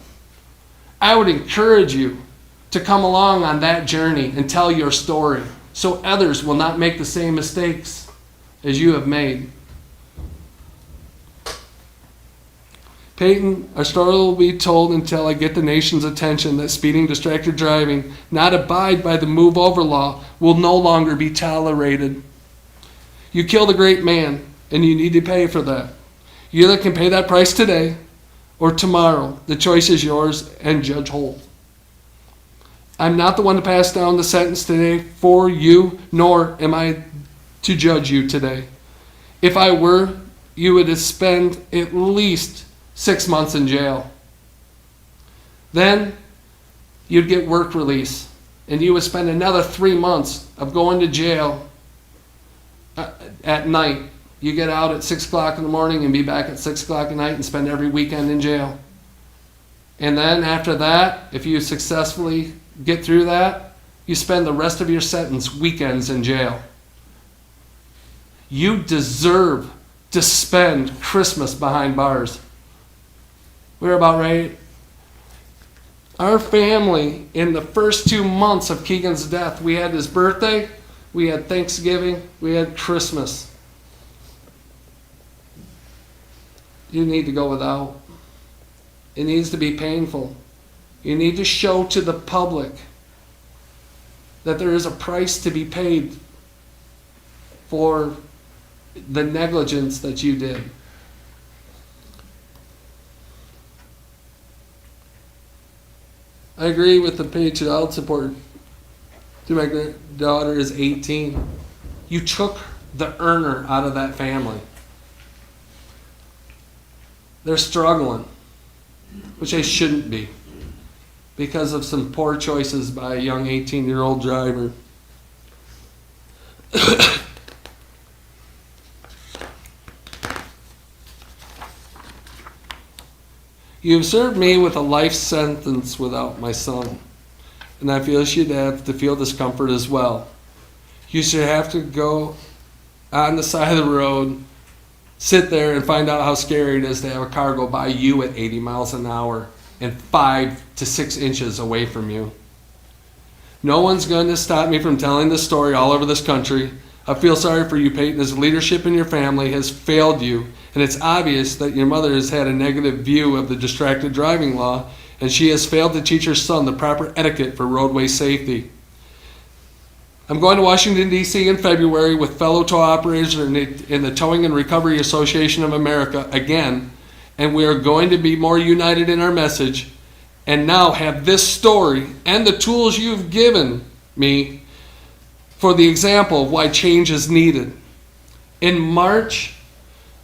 [SPEAKER 16] I would encourage you to come along on that journey and tell your story so others will not make the same mistakes as you have made. Peyton, our story will be told until I get the nation's attention that speeding, distracted driving, not abide by the move over law, will no longer be tolerated. You killed a great man, and you need to pay for that. You either can pay that price today or tomorrow. The choice is yours and Judge Holt. I'm not the one to pass down the sentence today for you, nor am I to judge you today. If I were, you would spend at least 6 months in jail. Then you'd get work release, and you would spend another 3 months of going to jail at night. You get out at 6 o'clock in the morning and be back at 6 o'clock at night and spend every weekend in jail. And then after that, if you successfully get through that, you spend the rest of your sentence weekends in jail. You deserve to spend Christmas behind bars. We're about ready. Our family, in the first 2 months of Keegan's death, we had his birthday, we had Thanksgiving, we had Christmas. You need to go without. It needs to be painful. You need to show to the public that there is a price to be paid for the negligence that you did. I agree with the paid child support to my daughter is 18. You took the earner out of that family. They're struggling, which they shouldn't be, because of some poor choices by a young 18-year-old driver. You have served me with a life sentence without my son, and I feel you should have to feel discomfort as well. You should have to go on the side of the road, sit there and find out how scary it is to have a car go by you at 80 miles an hour and 5 to 6 inches away from you. No one's going to stop me from telling this story all over this country. I feel sorry for you, Peyton, as leadership in your family has failed you, and it's obvious that your mother has had a negative view of the distracted driving law, and she has failed to teach her son the proper etiquette for roadway safety. I'm going to Washington, D.C. in February with fellow tow operators in the Towing and Recovery Association of America again, and we are going to be more united in our message, and now have this story and the tools you've given me for the example of why change is needed. In March,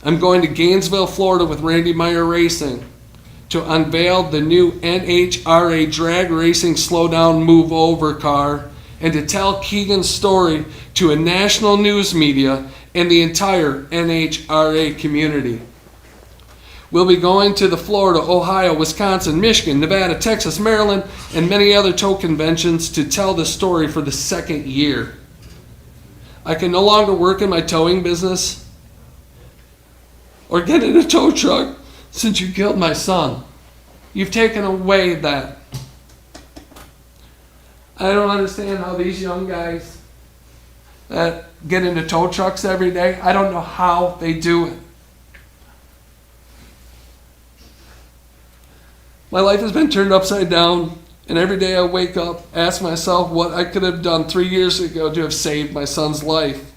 [SPEAKER 16] I'm going to Gainesville, Florida with Randy Meyer Racing to unveil the new NHRA drag racing slow down move over car and to tell Keegan's story to a national news media and the entire NHRA community. We'll be going to the Florida, Ohio, Wisconsin, Michigan, Nevada, Texas, Maryland, and many other tow conventions to tell the story for the second year. I can no longer work in my towing business or get in a tow truck since you killed my son. You've taken away that. I don't understand how these young guys that get into tow trucks every day, I don't know how they do it. My life has been turned upside down, and every day I wake up, ask myself what I could have done 3 years ago to have saved my son's life.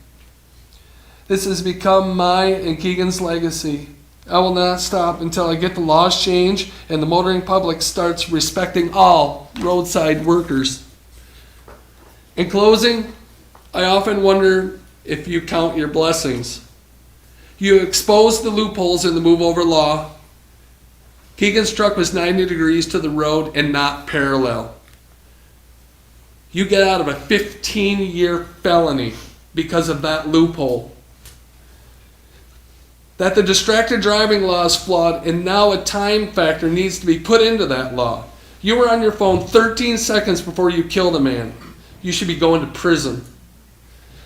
[SPEAKER 16] This has become my and Keegan's legacy. I will not stop until I get the laws changed and the motoring public starts respecting all roadside workers. In closing, I often wonder if you count your blessings. You exposed the loopholes in the move over law. Keegan's truck was 90 degrees to the road and not parallel. You get out of a 15-year felony because of that loophole. That the distracted driving law is flawed and now a time factor needs to be put into that law. You were on your phone 13 seconds before you killed a man. You should be going to prison.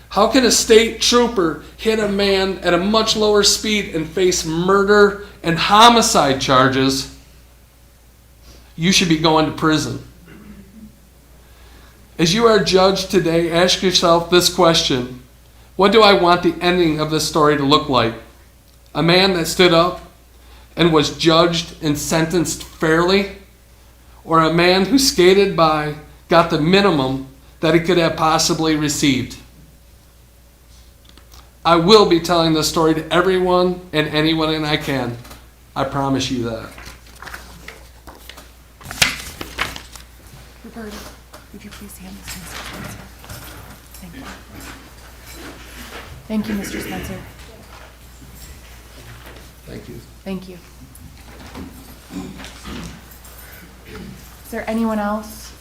[SPEAKER 16] How can a state trooper hit a man at a much lower speed and face murder and homicide charges? You should be going to prison. As you are judged today, ask yourself this question. What do I want the ending of this story to look like? A man that stood up and was judged and sentenced fairly? Or a man who skated by, got the minimum that he could have possibly received? I will be telling this story to everyone and anyone I can. I promise you that.
[SPEAKER 1] Roberta, would you please hand this to Mr. Spencer? Thank you. Thank you, Mr. Spencer.
[SPEAKER 16] Thank you.
[SPEAKER 1] Thank you. Is there anyone else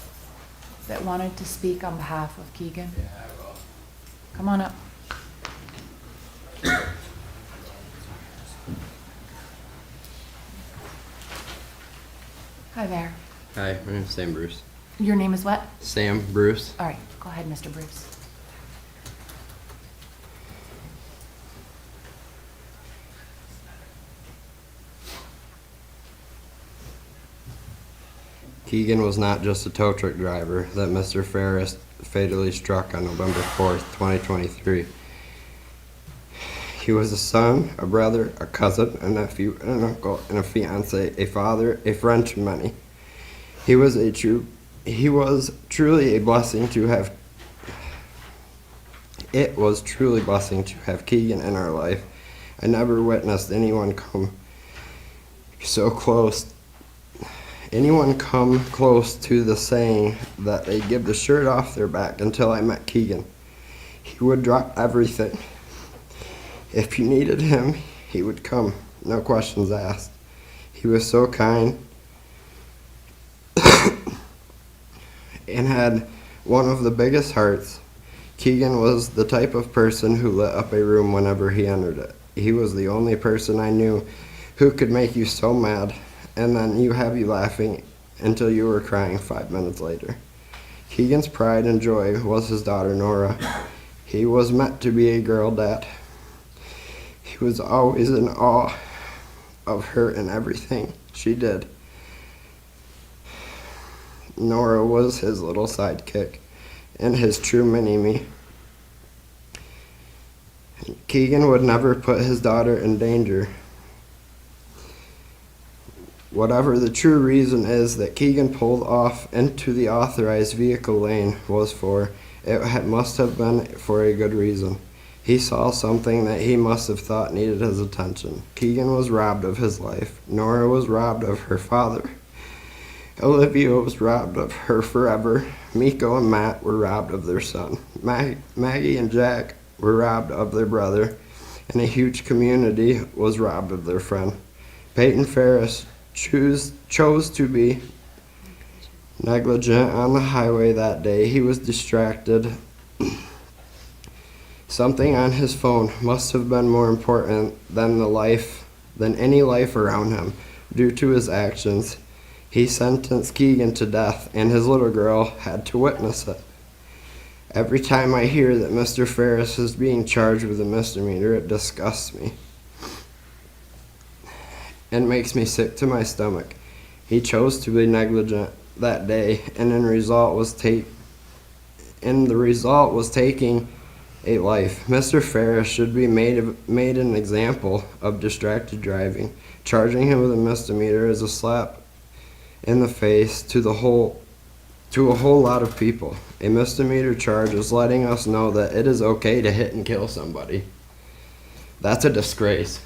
[SPEAKER 1] that wanted to speak on behalf of Keegan? Yeah, I will. Come on up. Hi there.
[SPEAKER 17] Hi, my name's Sam Bruce.
[SPEAKER 1] Your name is what?
[SPEAKER 17] Sam Bruce.
[SPEAKER 1] All right, go ahead, Mr. Bruce.
[SPEAKER 17] Keegan was not just a tow truck driver that Mr. Ferris fatally struck on November 4th, 2023. He was a son, a brother, a cousin, a nephew, and an uncle, and a fiance, a father, a friend to many. He was truly a blessing to have. It was truly a blessing to have Keegan in our life. I never witnessed anyone come close to the saying that they give the shirt off their back until I met Keegan. He would drop everything. If you needed him, he would come, no questions asked. He was so kind and had one of the biggest hearts. Keegan was the type of person who lit up a room whenever he entered it. He was the only person I knew who could make you so mad and then have you laughing until you were crying 5 minutes later. Keegan's pride and joy was his daughter Nora. He was meant to be a girl dad. He was always in awe of her and everything she did. Nora was his little sidekick. and his true mini-me. Keegan would never put his daughter in danger. Whatever the true reason is that Keegan pulled off into the authorized vehicle lane was for, must have been for a good reason. He saw something that he must have thought needed his attention. Keegan was robbed of his life. Nora was robbed of her father. Olivia was robbed of her forever. Miko and Matt were robbed of their son. Maggie and Jack were robbed of their brother. And a huge community was robbed of their friend. Peyton Ferris chose to be negligent on the highway that day. He was distracted. Something on his phone must have been more important than any life around him. Due to his actions, he sentenced Keegan to death, and his little girl had to witness it. Every time I hear that Mr. Ferris is being charged with a misdemeanor, it disgusts me and makes me sick to my stomach. He chose to be negligent that day, and the result was taking a life. Mr. Ferris should be made an example of distracted driving. Charging him with a misdemeanor is a slap in the face to a whole lot of people. A misdemeanor charge is letting us know that it is okay to hit and kill somebody. That's a disgrace.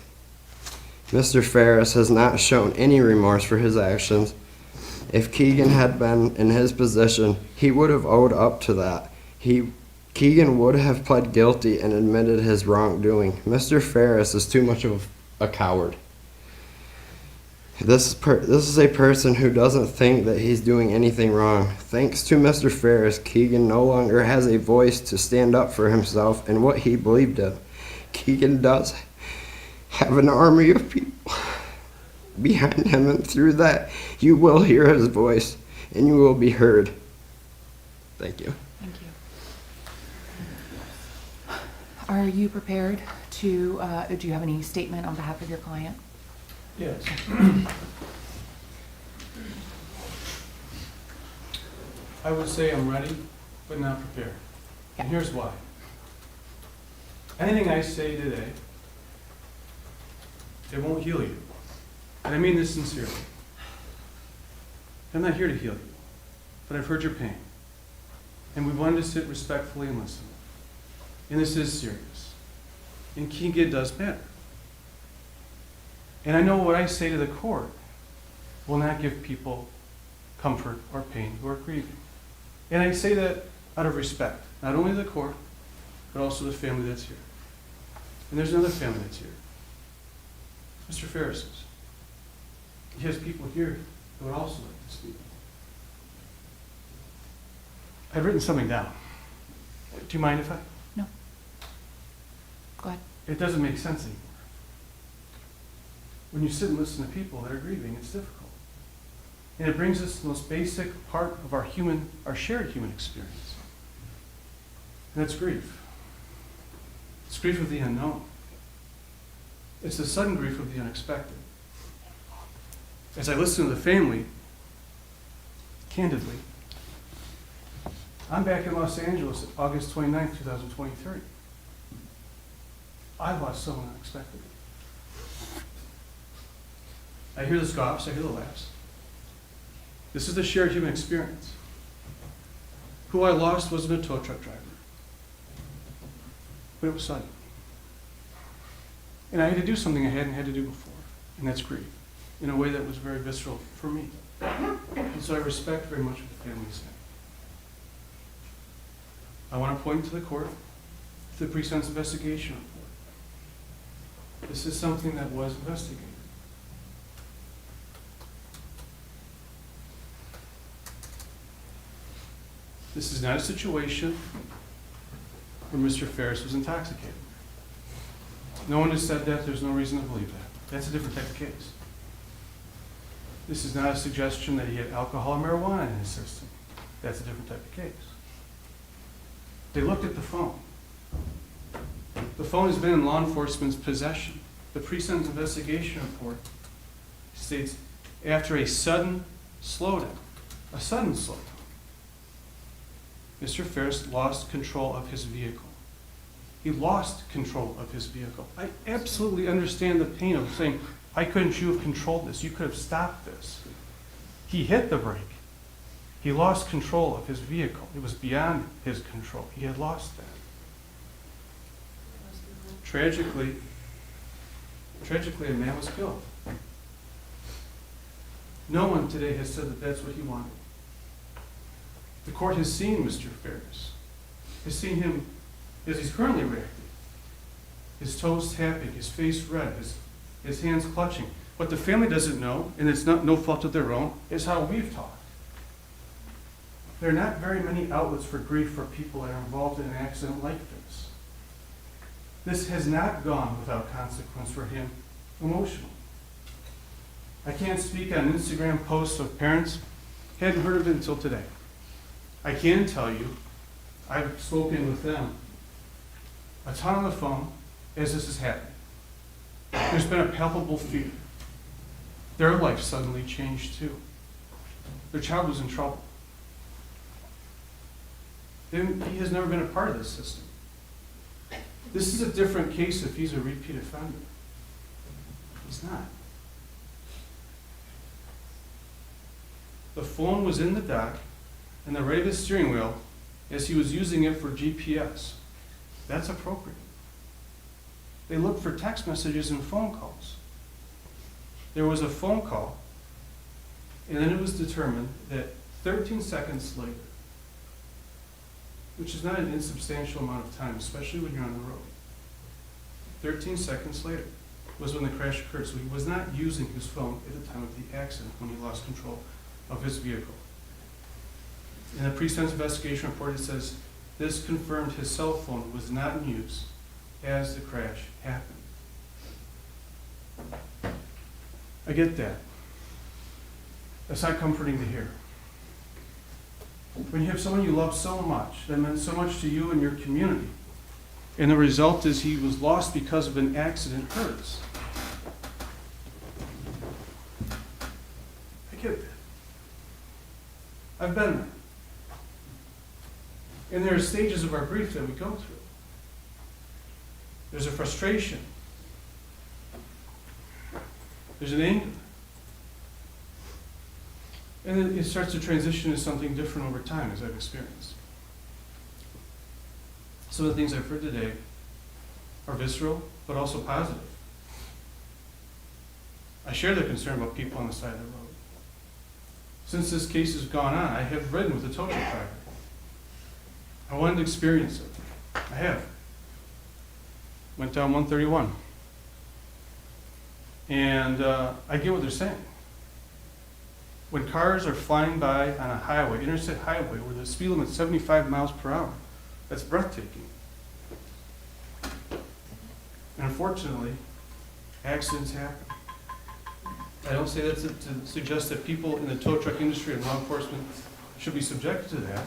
[SPEAKER 17] Mr. Ferris has not shown any remorse for his actions. If Keegan had been in his position, he would have owed up to that. Keegan would have pled guilty and admitted his wrongdoing. Mr. Ferris is too much of a coward. This is a person who doesn't think that he's doing anything wrong. Thanks to Mr. Ferris, Keegan no longer has a voice to stand up for himself and what he believed in. Keegan does have an army of people behind him, and through that, you will hear his voice and you will be heard. Thank you.
[SPEAKER 1] Thank you. Are you prepared to, do you have any statement on behalf of your client?
[SPEAKER 14] Yes.
[SPEAKER 18] I would say I'm ready, but not prepared.
[SPEAKER 1] Yeah.
[SPEAKER 18] And here's why. Anything I say today, it won't heal you. And I mean this sincerely. I'm not here to heal you, but I've heard your pain. And we wanted to sit respectfully and listen. And this is serious. And Keegan does matter. And I know what I say to the court will not give people comfort or pain who are grieving. And I say that out of respect, not only to the court, but also the family that's here. And there's another family that's here. Mr. Ferris's. He has people here who would also like to speak. I've written something down. Do you mind if I?
[SPEAKER 1] No. Go ahead.
[SPEAKER 18] It doesn't make sense anymore. When you sit and listen to people that are grieving, it's difficult. And it brings us to the most basic part of our shared human experience. And that's grief. It's grief of the unknown. It's the sudden grief of the unexpected. As I listen to the family, candidly, I'm back in Los Angeles August 29th, 2023. I lost someone unexpectedly. I hear the scoffs, I hear the laughs. This is the shared human experience. Who I lost wasn't a tow truck driver, but it was sudden. And I had to do something I hadn't had to do before, and that's grieve, in a way that was very visceral for me. And so I respect very much what the family said. I want to point to the court, to the pre-sentence investigation report. This is something that was investigated. This is not a situation where Mr. Ferris was intoxicated. No one has said that. There's no reason to believe that. That's a different type of case. This is not a suggestion that he had alcohol or marijuana in his system. That's a different type of case. They looked at the phone. The phone has been in law enforcement's possession. The pre-sentence investigation report states after a sudden slowdown, Mr. Ferris lost control of his vehicle. He lost control of his vehicle. I absolutely understand the pain of saying, why couldn't you have controlled this? You could have stopped this. He hit the brake. He lost control of his vehicle. It was beyond his control. He had lost that. Tragically, a man was killed. No one today has said that that's what he wanted. The court has seen Mr. Ferris, has seen him as he's currently reacting. His toes tapping, his face red, his hands clutching. What the family doesn't know, and it's no fault of their own, is how we've talked. There are not very many outlets for grief for people that are involved in an accident like this. This has not gone without consequence for him emotionally. I can't speak on Instagram posts of parents, hadn't heard of it until today. I can tell you, I've spoken with them a ton on the phone as this is happening. There's been a palpable fear. Their life suddenly changed too. Their child was in trouble. He has never been a part of this system. This is a different case if he's a repeat offender. He's not. The phone was in the dock and the right of his steering wheel as he was using it for GPS. That's appropriate. They looked for text messages and phone calls. There was a phone call, and then it was determined that 13 seconds later, which is not an insubstantial amount of time, especially when you're on the road, 13 seconds later was when the crash occurred. So he was not using his phone at the time of the accident when he lost control of his vehicle. In the pre-sentence investigation report, it says this confirmed his cell phone was not in use as the crash happened. I get that. That's not comforting to hear. When you have someone you love so much, that meant so much to you and your community, and the result is he was lost because of an accident, hurts. I get that. I've been there. And there are stages of our grief that we go through. There's a frustration. There's an anger. And then it starts to transition to something different over time, as I've experienced. Some of the things I've heard today are visceral, but also positive. I share the concern about people on the side of the road. Since this case has gone on, I have ridden with a tow truck driver. I wanted to experience it. I have. Went down 131. And I get what they're saying. When cars are flying by on a highway, interstate highway, where the speed limit is 75 miles per hour, that's breathtaking. And unfortunately, accidents happen. I don't say that to suggest that people in the tow truck industry and law enforcement should be subjected to that.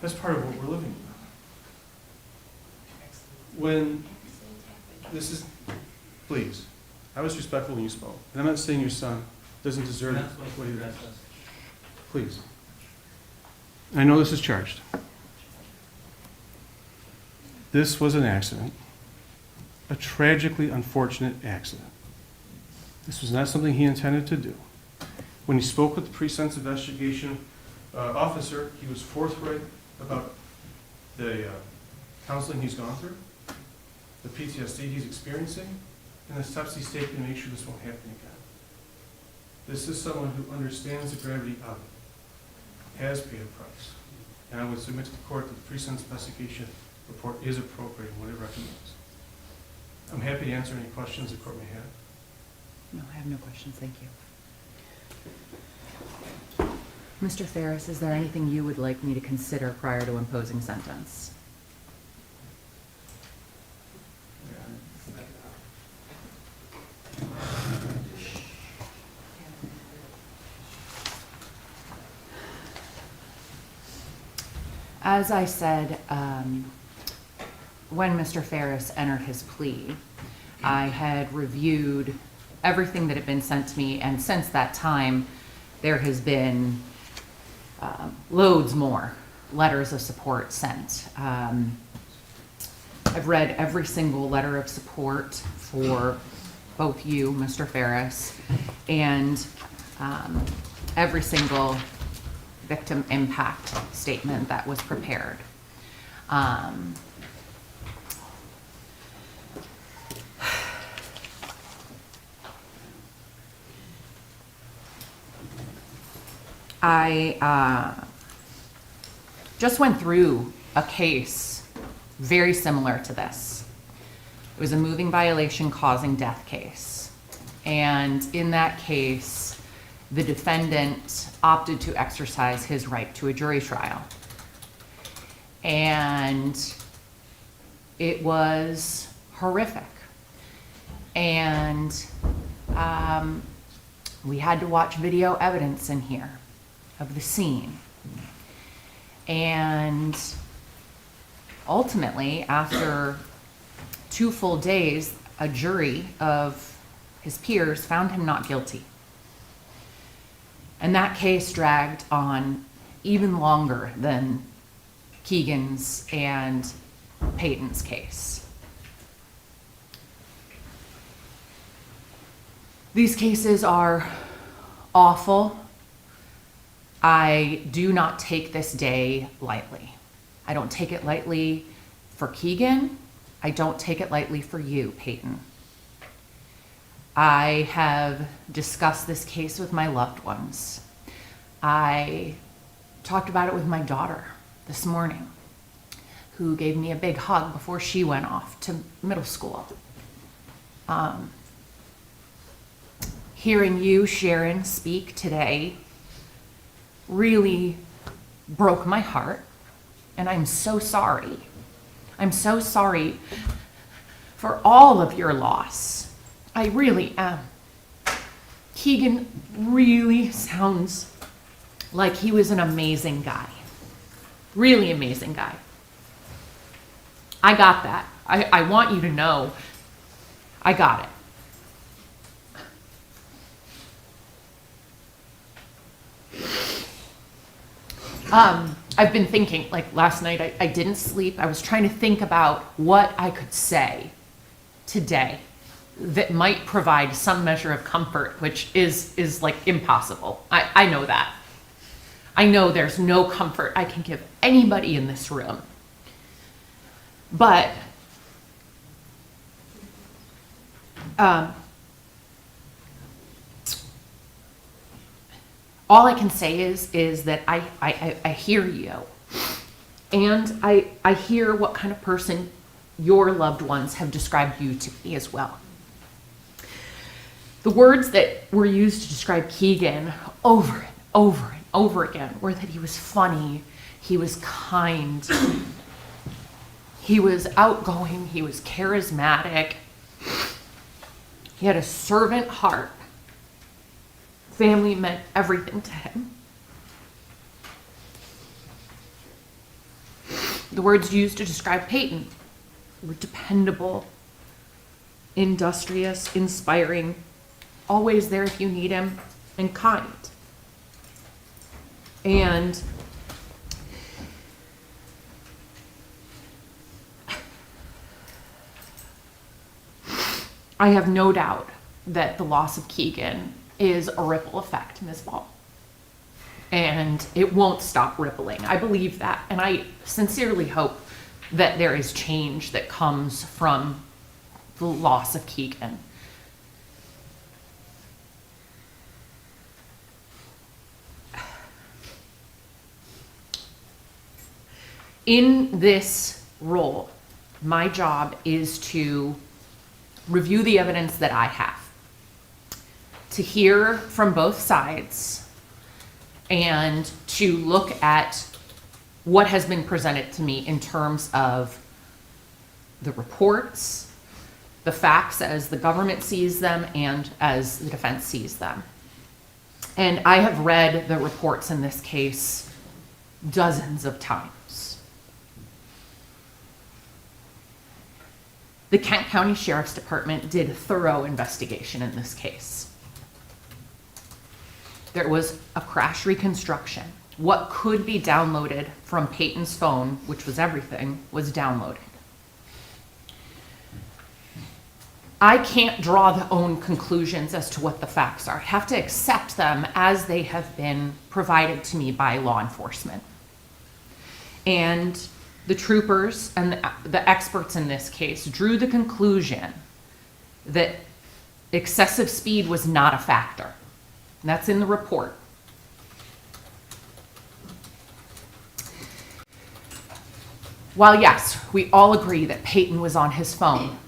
[SPEAKER 18] That's part of what we're living with. When this is, please, I was respectful when you spoke. And I'm not saying your son doesn't deserve what he does. Please. I know this is charged. This was an accident, a tragically unfortunate accident. This was not something he intended to do. When he spoke with the pre-sentence investigation officer, he was forthright about the counseling he's gone through, the PTSD he's experiencing, and the steps he's taken to make sure this won't happen again. This is someone who understands the gravity of it, has paid a price, and I would submit to the court that the pre-sentence investigation report is appropriate in what it recommends. I'm happy to answer any questions the court may have.
[SPEAKER 1] No, I have no questions, thank you. Mr. Ferris, is there anything you would like me to consider prior to imposing sentence? As I said, when Mr. Ferris entered his plea, I had reviewed everything that had been sent to me, and since that time, there has been loads more letters of support sent. I've read every single letter of support for both you, Mr. Ferris, and every single victim impact statement that was prepared. I just went through a case very similar to this. It was a moving violation causing death case. And in that case, the defendant opted to exercise his right to a jury trial. And it was horrific. And we had to watch video evidence in here of the scene. And ultimately, after 2 full days, a jury of his peers found him not guilty. And that case dragged on even longer than Keegan's and Peyton's case. These cases are awful. I do not take this day lightly. I don't take it lightly for Keegan. I don't take it lightly for you, Peyton. I have discussed this case with my loved ones. I talked about it with my daughter this morning, who gave me a big hug before she went off to middle school. Hearing you, Sharon, speak today really broke my heart, and I'm so sorry. I'm so sorry for all of your loss. I really am. Keegan really sounds like he was an amazing guy. Really amazing guy. I got that. I want you to know I got it. I've been thinking, like last night, I didn't sleep. I was trying to think about what I could say today that might provide some measure of comfort, which is like impossible. I know that. I know there's no comfort I can give anybody in this room. But all I can say is that I hear you, and I hear what kind of person your loved ones have described you to be as well. The words that were used to describe Keegan over and over and over again were that he was funny, he was kind, he was outgoing, he was charismatic, he had a servant heart. Family meant everything to him. The words used to describe Peyton were dependable, industrious, inspiring, always there if you need him, and kind. And I have no doubt that the loss of Keegan is a ripple effect, Ms. Ball. And it won't stop rippling. I believe that. And I sincerely hope that there is change that comes from the loss of Keegan. In this role, my job is to review the evidence that I have, to hear from both sides, and to look at what has been presented to me in terms of the reports, the facts as the government sees them and as the defense sees them. And I have read the reports in this case dozens of times. The Kent County Sheriff's Department did a thorough investigation in this case. There was a crash reconstruction what could be downloaded from Peyton's phone, which was everything, was downloaded. I can't draw the own conclusions as to what the facts are. I have to accept them as they have been provided to me by law enforcement. And the troopers and the experts in this case drew the conclusion that excessive speed was not a factor. And that's in the report. While yes, we all agree that Peyton was on his phone,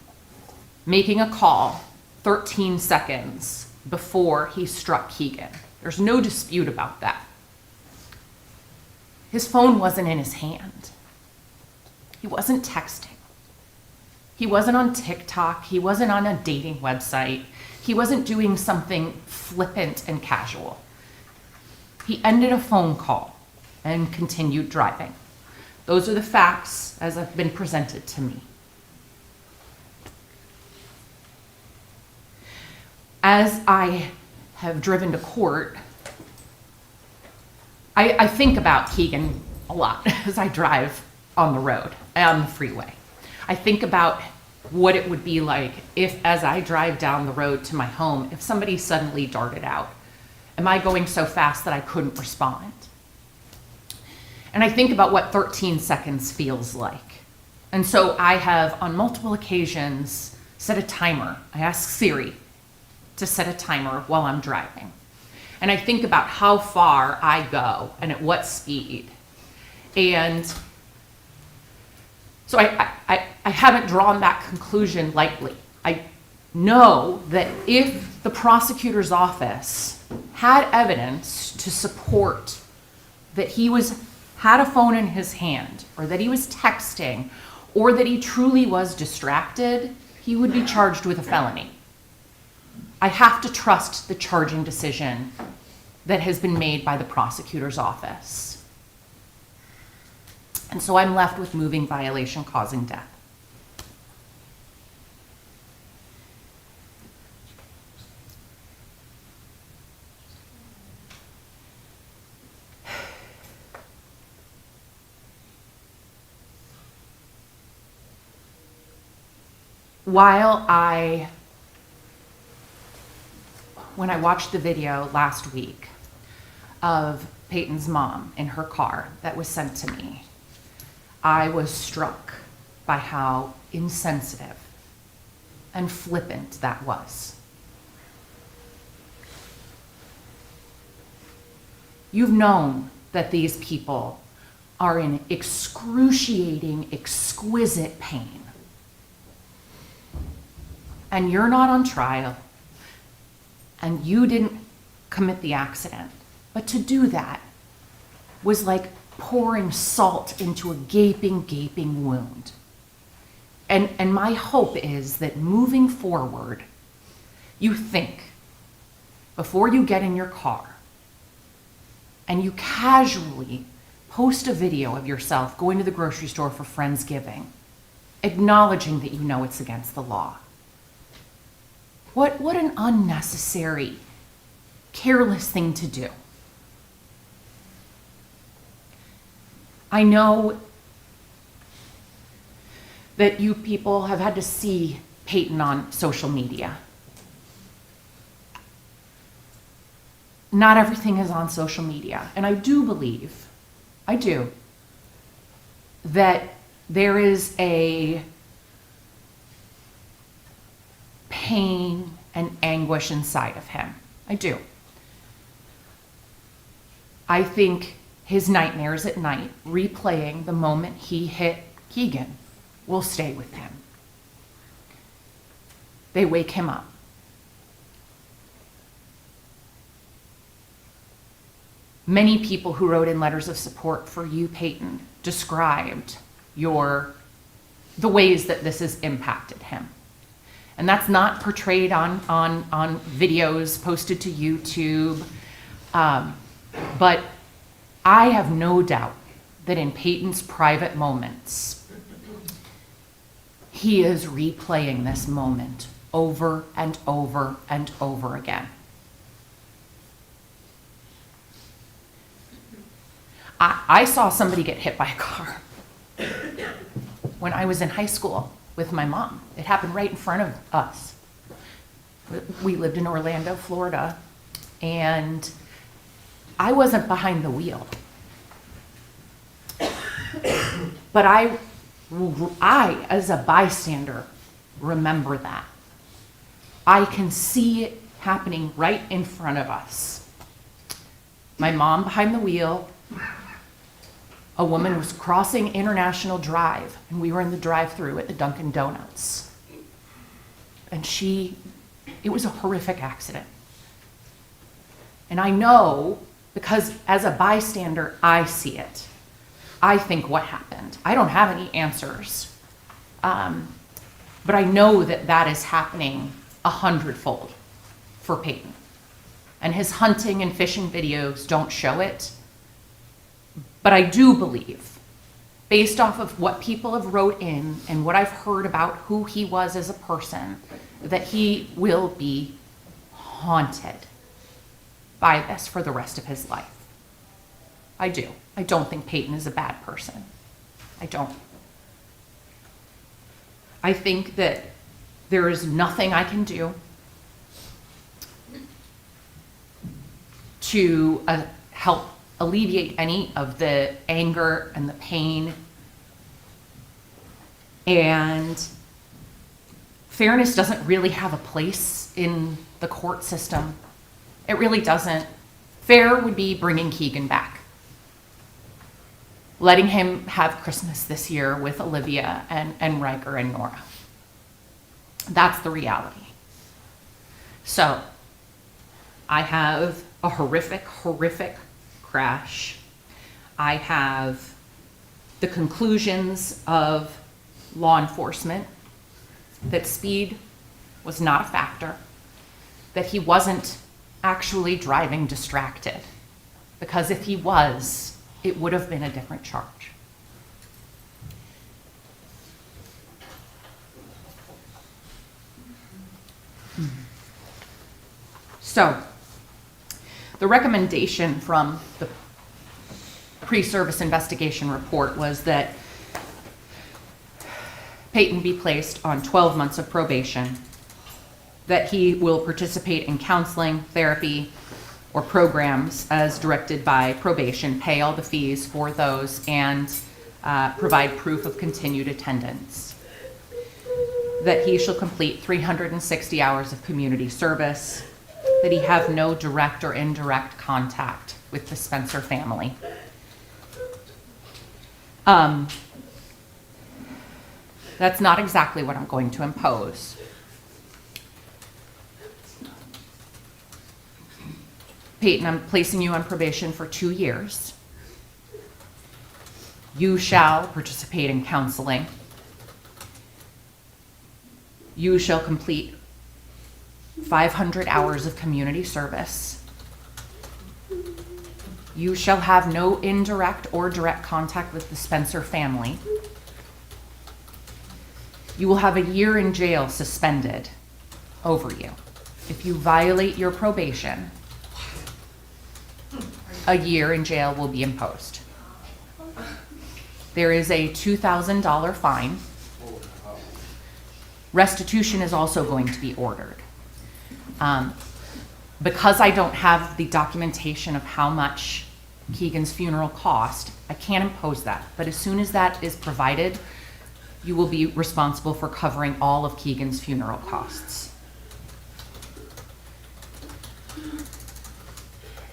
[SPEAKER 1] making a call 13 seconds before he struck Keegan. There's no dispute about that. His phone wasn't in his hand. He wasn't texting. He wasn't on TikTok. He wasn't on a dating website. He wasn't doing something flippant and casual. He ended a phone call and continued driving. Those are the facts as have been presented to me. As I have driven to court, I think about Keegan a lot as I drive on the road, on the freeway. I think about what it would be like if, as I drive down the road to my home, if somebody suddenly darted out. Am I going so fast that I couldn't respond? And I think about what 13 seconds feels like. And so I have, on multiple occasions, set a timer. I ask Siri to set a timer while I'm driving. And I think about how far I go and at what speed. And so I haven't drawn that conclusion lightly. I know that if the prosecutor's office had evidence to support that he had a phone in his hand, or that he was texting, or that he truly was distracted, he would be charged with a felony. I have to trust the charging decision that has been made by the prosecutor's office. And so I'm left with moving violation causing death. When I watched the video last week of Peyton's mom in her car that was sent to me, I was struck by how insensitive and flippant that was. You've known that these people are in excruciating, exquisite pain. And you're not on trial, and you didn't commit the accident. But to do that was like pouring salt into a gaping, gaping wound. And my hope is that moving forward, you think before you get in your car and you casually post a video of yourself going to the grocery store for Friendsgiving, acknowledging that you know it's against the law. What an unnecessary, careless thing to do. I know that you people have had to see Peyton on social media. Not everything is on social media. And I do believe, that there is a pain and anguish inside of him. I do. I think his nightmares at night, replaying the moment he hit Keegan, will stay with him. They wake him up. Many people who wrote in letters of support for you, Peyton, described the ways that this has impacted him. And that's not portrayed on videos posted to YouTube. But I have no doubt that in Peyton's private moments, he is replaying this moment over and over and over again. I saw somebody get hit by a car when I was in high school with my mom. It happened right in front of us. We lived in Orlando, Florida, and I wasn't behind the wheel. But I, as a bystander, remember that. I can see it happening right in front of us. My mom behind the wheel, a woman was crossing International Drive, and we were in the drive-thru at the Dunkin' Donuts. And it was a horrific accident. And I know, because as a bystander, I see it. I think what happened. I don't have any answers. But I know that that is happening 100-fold for Peyton. And his hunting and fishing videos don't show it. But I do believe, based off of what people have wrote in and what I've heard about who he was as a person, that he will be haunted by this for the rest of his life. I do. I don't think Peyton is a bad person. I don't. I think that there is nothing I can do to help alleviate any of the anger and the pain. And fairness doesn't really have a place in the court system. It really doesn't. Fair would be bringing Keegan back. Letting him have Christmas this year with Olivia and Riker and Nora. That's the reality. So, I have a horrific, horrific crash. I have the conclusions of law enforcement that speed was not a factor, that he wasn't actually driving distracted, because if he was, it would have been a different charge. So, the recommendation from the pre-service investigation report was that Peyton be placed on 12 months of probation, that he will participate in counseling, therapy, or programs as directed by probation, pay all the fees for those, and provide proof of continued attendance. That he shall complete 360 hours of community service, that he have no direct or indirect contact with the Spencer family. That's not exactly what I'm going to impose. Peyton, I'm placing you on probation for 2 years. You shall participate in counseling. You shall complete 500 hours of community service. You shall have no indirect or direct contact with the Spencer family. You will have a year in jail suspended over you. If you violate your probation, a year in jail will be imposed. There is a $2,000 fine. Restitution is also going to be ordered. Because I don't have the documentation of how much Keegan's funeral cost, I can't impose that. But as soon as that is provided, you will be responsible for covering all of Keegan's funeral costs.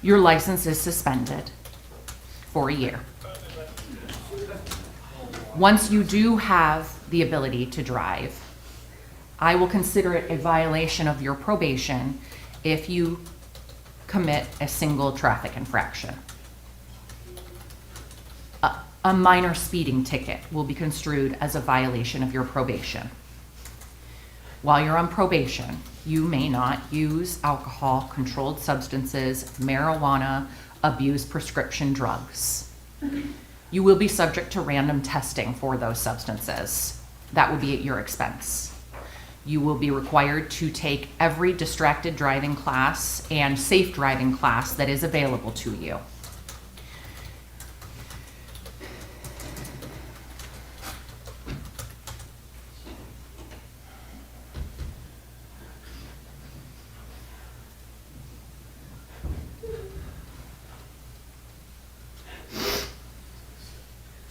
[SPEAKER 1] Your license is suspended for a year. Once you do have the ability to drive, I will consider it a violation of your probation if you commit a single traffic infraction. A minor speeding ticket will be construed as a violation of your probation. While you're on probation, you may not use alcohol, controlled substances, marijuana, abuse prescription drugs. You will be subject to random testing for those substances. That will be at your expense. You will be required to take every distracted driving class and safe driving class that is available to you.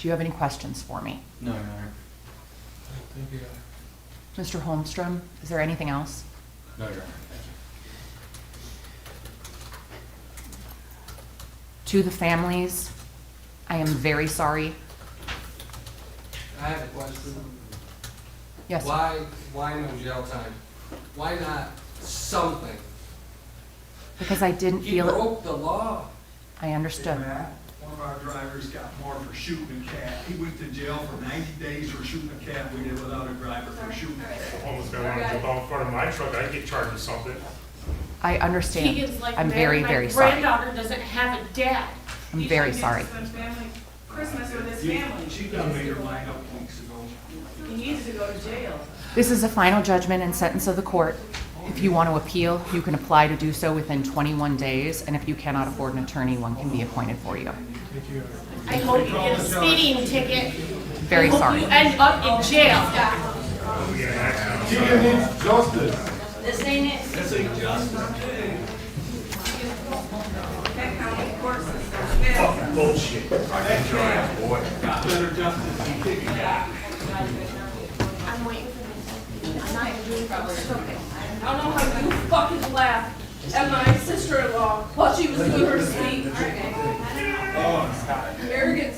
[SPEAKER 1] Do you have any questions for me?
[SPEAKER 4] No, Your Honor.
[SPEAKER 1] Mr. Holmstrom, is there anything else?
[SPEAKER 2] No, Your Honor, thank you.
[SPEAKER 1] To the families, I am very sorry.
[SPEAKER 16] I have a question.
[SPEAKER 1] Yes, sir.
[SPEAKER 16] Why no jail time? Why not something?
[SPEAKER 1] Because I didn't
[SPEAKER 16] He
[SPEAKER 1] feel it.
[SPEAKER 16] broke the law.
[SPEAKER 1] I understood.
[SPEAKER 19] One of our drivers got more for shooting a cat. He went to jail for 90 days for shooting a cat. We did without a driver for shooting a cat.
[SPEAKER 20] Almost got one jump out in front of my truck, I'd get charged with something.
[SPEAKER 1] I understand.
[SPEAKER 6] Keegan's like,
[SPEAKER 1] I'm
[SPEAKER 6] "Man,
[SPEAKER 1] very,
[SPEAKER 6] my
[SPEAKER 1] very sorry.
[SPEAKER 6] granddaughter doesn't have a dad."
[SPEAKER 1] I'm very sorry.
[SPEAKER 6] Christmas with his family.
[SPEAKER 19] She got made her mind up weeks ago.
[SPEAKER 6] He needs to go to jail.
[SPEAKER 1] This is a final judgment and sentence of the court. If you want to appeal, you can apply to do so within 21 days, and if you cannot afford an attorney, one can be appointed for you.
[SPEAKER 6] I hope you get a speeding ticket.
[SPEAKER 1] Very
[SPEAKER 6] I hope
[SPEAKER 1] sorry.
[SPEAKER 6] you end up in jail.
[SPEAKER 19] Keegan needs justice.
[SPEAKER 6] This ain't it.
[SPEAKER 19] This ain't justice.
[SPEAKER 6] That county court system.
[SPEAKER 20] Fucking bullshit. I can try it, boy.
[SPEAKER 19] Got better justice than Keegan got.
[SPEAKER 6] I'm waiting for this. I'm not gonna do it. I don't know how you fucking laughed at my sister-in-law while she was doing her speech. Arrogant.